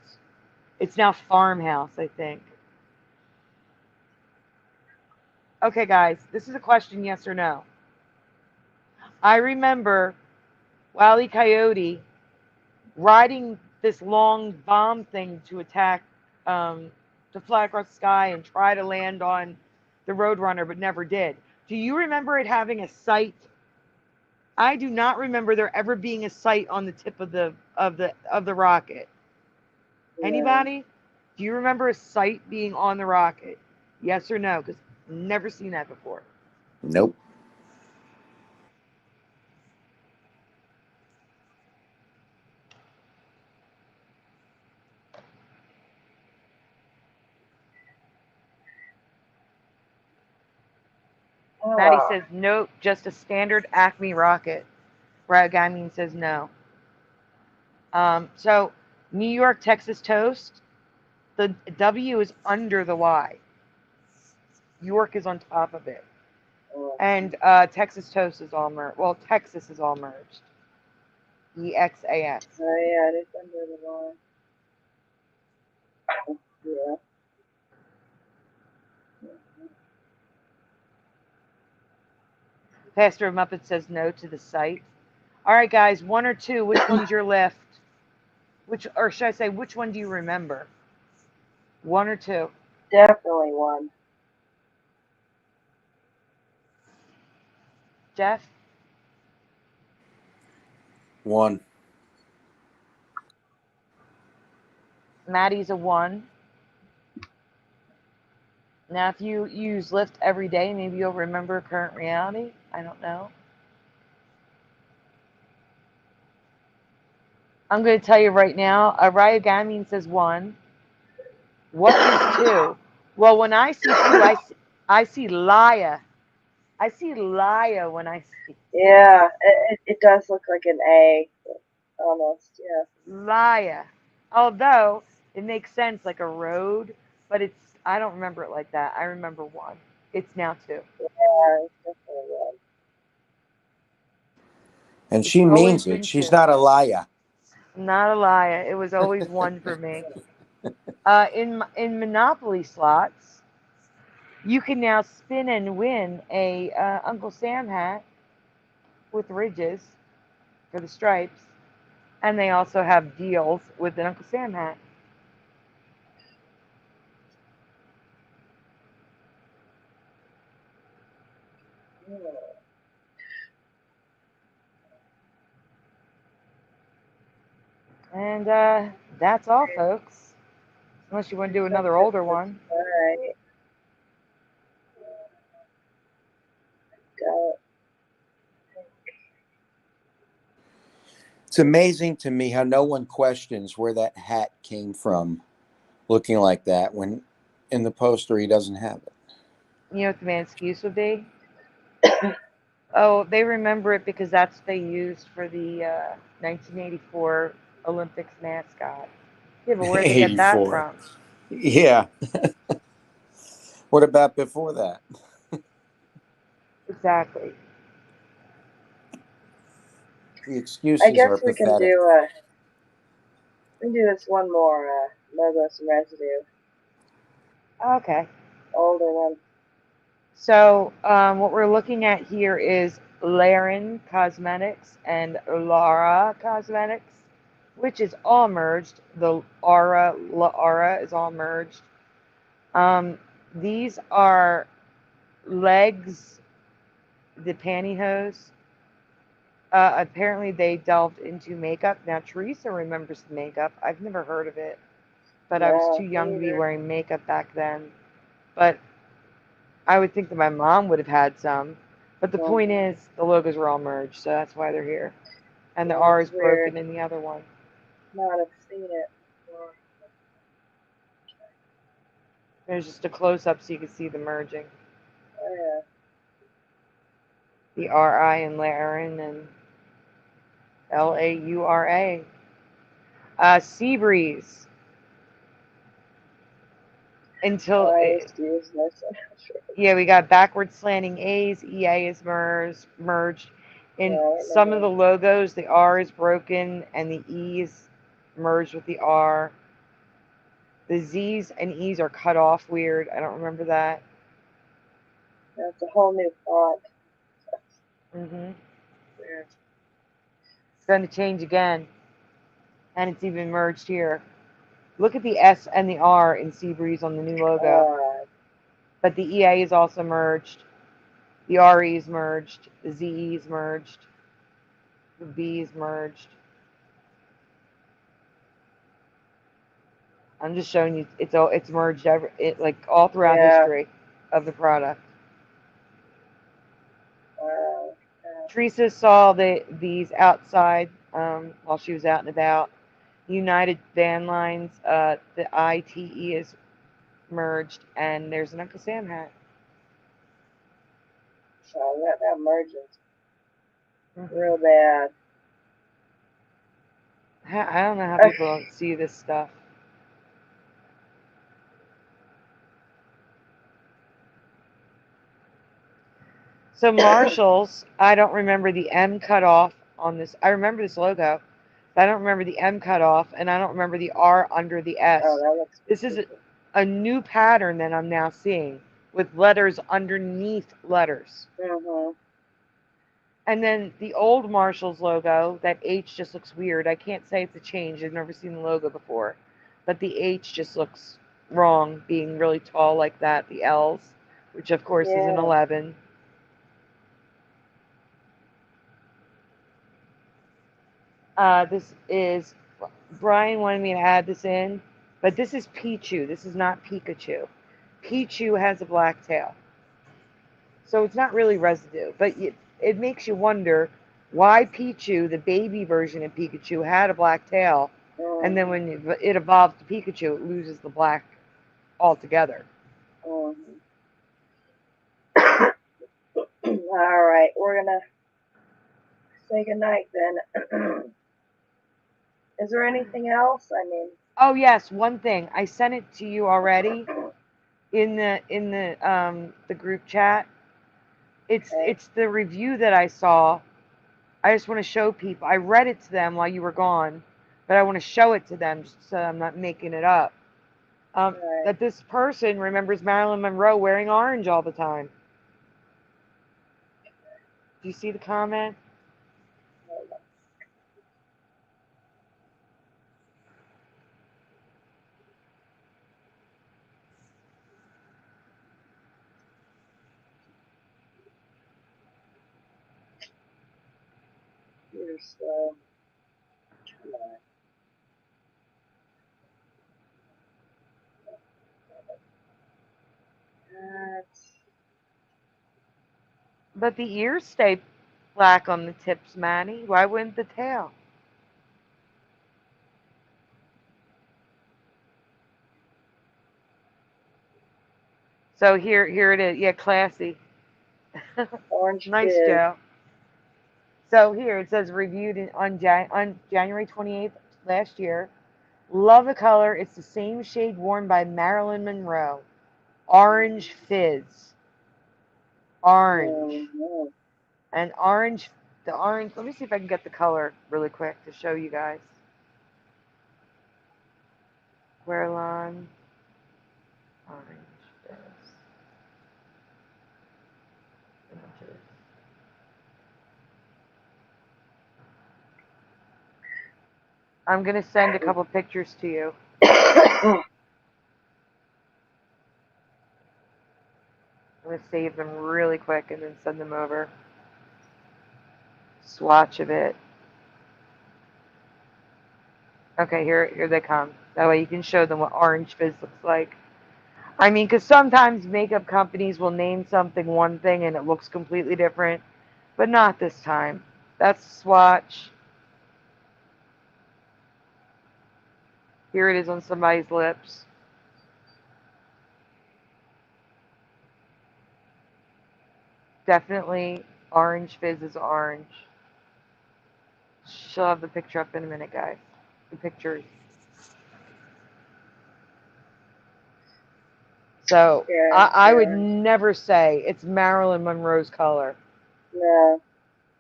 It's now Farmhouse, I think. Okay, guys, this is a question, yes or no. I remember Wile E. Coyote riding this long bomb thing to attack, to fly across the sky and try to land on the Roadrunner, but never did. Do you remember it having a sight? I do not remember there ever being a sight on the tip of the rocket. Yeah. Anybody? Do you remember a sight being on the rocket? Yes or no? Because never seen that before. Nope. Maddie Oh, says nope, just a standard Acme rocket. Ragamin says no. So New York Texas toast, the W is under the Y. York is on top of it. oh, And Texas toast is all merged. Well, Texas is all merged. EXAS. oh yeah, it is under the line. Yeah. Pastor Muppet says no to the site. All right, guys, one or two. Which one's your lift? Which, or should I say, which one do you remember? One or two? Definitely one. Jeff? One. Maddie's a one. Now, if you use Lyft every day, maybe you'll remember current reality. I don't know. I'm going to tell you right now. Origami says 1. What is 2? Well, when I see 2, I see Laya. I see Laya when I see Yeah, it does look like an A, almost. Yeah. Laya. Although it makes sense like a road, but I don't remember it like that. I remember 1. It's now 2. Yeah, it's definitely one. And It's she always means it. been She's 2. not a liar. Not a Laya. It was always 1 for me. In Monopoly slots, you can now spin and win a Uncle Sam hat with ridges for the stripes, and they also have deals with an Uncle Sam hat. And that's all, folks. Unless you want to do another older one. Alright. Don't. It's amazing to me how no one questions where that hat came from, looking like that, when in the poster he doesn't have it. You know what the man's excuse would be? Oh, they remember it because that's what they used for the 1984 Olympics mascot. Yeah, but where'd they get that 84. from? Yeah. What about before that? Exactly. The I excuses guess are we can pathetic. do this one more logos and residue, Okay. older one. So what we're looking at here is Laren Cosmetics and Lara Cosmetics, which is all merged. The Aura is all merged. These are legs, the pantyhose. Apparently, they delved into makeup. Now, Teresa remembers the makeup. I've never heard of it, but I was too No, young me to be either. wearing makeup back then. But I would think that my mom would have had some. But the point Mm-hmm. is, the logos were all merged, so that's why they're here. And the Yeah, R it's is weird. broken in the other one. Not have seen it before. There's just a close up so you can see the merging. Oh yeah. The R-I in Laren and Laura. Seabreeze. Until, Oh, I used to use this one. yeah, we got backward slanting A's. EA is merged. Yeah, In I some of remember. the logos, the R is broken and the E's merged with the R. The Z's and E's are cut off weird. I don't remember that. That's a whole new font. Hmm Weird. It's going to change again. And it's even merged here. Look at the S and the R in Seabreeze on the new logo. But the EA is also merged. The RE is merged. The ZE is merged. The B is merged. I'm just showing you it's merged like all throughout Yeah. history of the product. Wow. Teresa saw these outside while she was out and about. United Van Lines, the ITE is merged, and there's an Uncle Sam hat. So that merges Hmm real bad. I don't know how people don't see this stuff. So Marshalls, I don't remember the M cut off on this. I remember this logo, but I don't remember the M cut off, and I don't remember the R under the Oh, S. that looks This is stupid. a new pattern that I'm now seeing with letters underneath letters. Mm-hmm. And then the old Marshalls logo, that H just looks weird. I can't say it's a change. I've never seen the logo before. But the H just looks wrong, being really tall like that. The L's, which of course is an Yeah. 11. This is, Brian wanted me to add this in, but this is Pichu. This is not Pikachu. Pichu has a black tail. So it's not really residue, but it makes you wonder why Pichu, the baby version of Pikachu, had a black tail, and then when it evolves to Pikachu, it loses the black altogether. All right, we're gonna say goodnight then. Is there anything else? I mean, oh yes, one thing I sent it to you already in the group chat. It's the review that I saw. I just want to show people. I read it to them while you were gone, but I want to show it to them just so I'm not making it up. right. That this person remembers Marilyn Monroe wearing orange all the time. Do you see the comment? You're slow. Come on. That's But the ears stay black on the tips, Manny. Why wouldn't the tail? So here it is. Yeah, classy. orange Nice, fizz. Joe. So here it says reviewed on January 28th last year. Love the color. It's the same shade worn by Marilyn Monroe. Orange fizz. Orange. Mm-hmm. And orange, the orange, let me see if I can get the color really quick to show you guys. Guerlain. Orange fizz. Images. I'm going to send a couple pictures to you. I'm going to save them really quick and then send them over. Swatch of it. Okay, here they come. That way you can show them what orange fizz looks like. I mean, because sometimes makeup companies will name something one thing and it looks completely different, but not this time. That's the swatch. Here it is on somebody's lips. Definitely orange fizz is orange. She'll have the picture up in a minute, guys. The pictures. So I would never say it's Marilyn Monroe's color. No.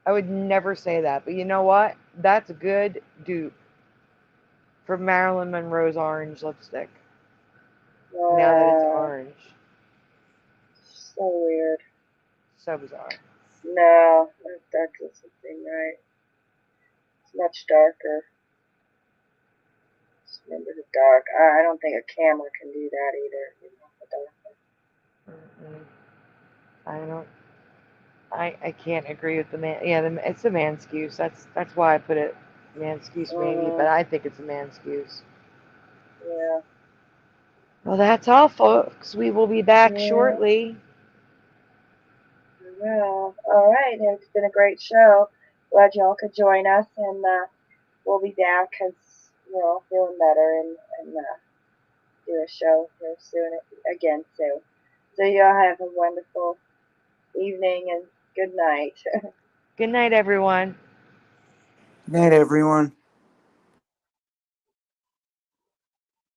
I would never say that. But you know what? That's a good dupe for Marilyn Monroe's orange lipstick. Now that it's orange. So weird. So bizarre. No, that doesn't seem right. It's much darker. Just remember the dark. I don't think a camera can do that either. You know, the dark. I don't. I can't agree with the man. Yeah, it's a man's-excuse. That's why I put it man's-excuse maybe, but I think it's a man's-excuse. Yeah. Well, that's all, folks. We will be back shortly. Yeah. All right. It's been a great show. Glad y'all could join us, and we'll be back because feeling better and do a show here soon again soon. So y'all have a wonderful evening and good night. Good night, everyone. Good night, everyone.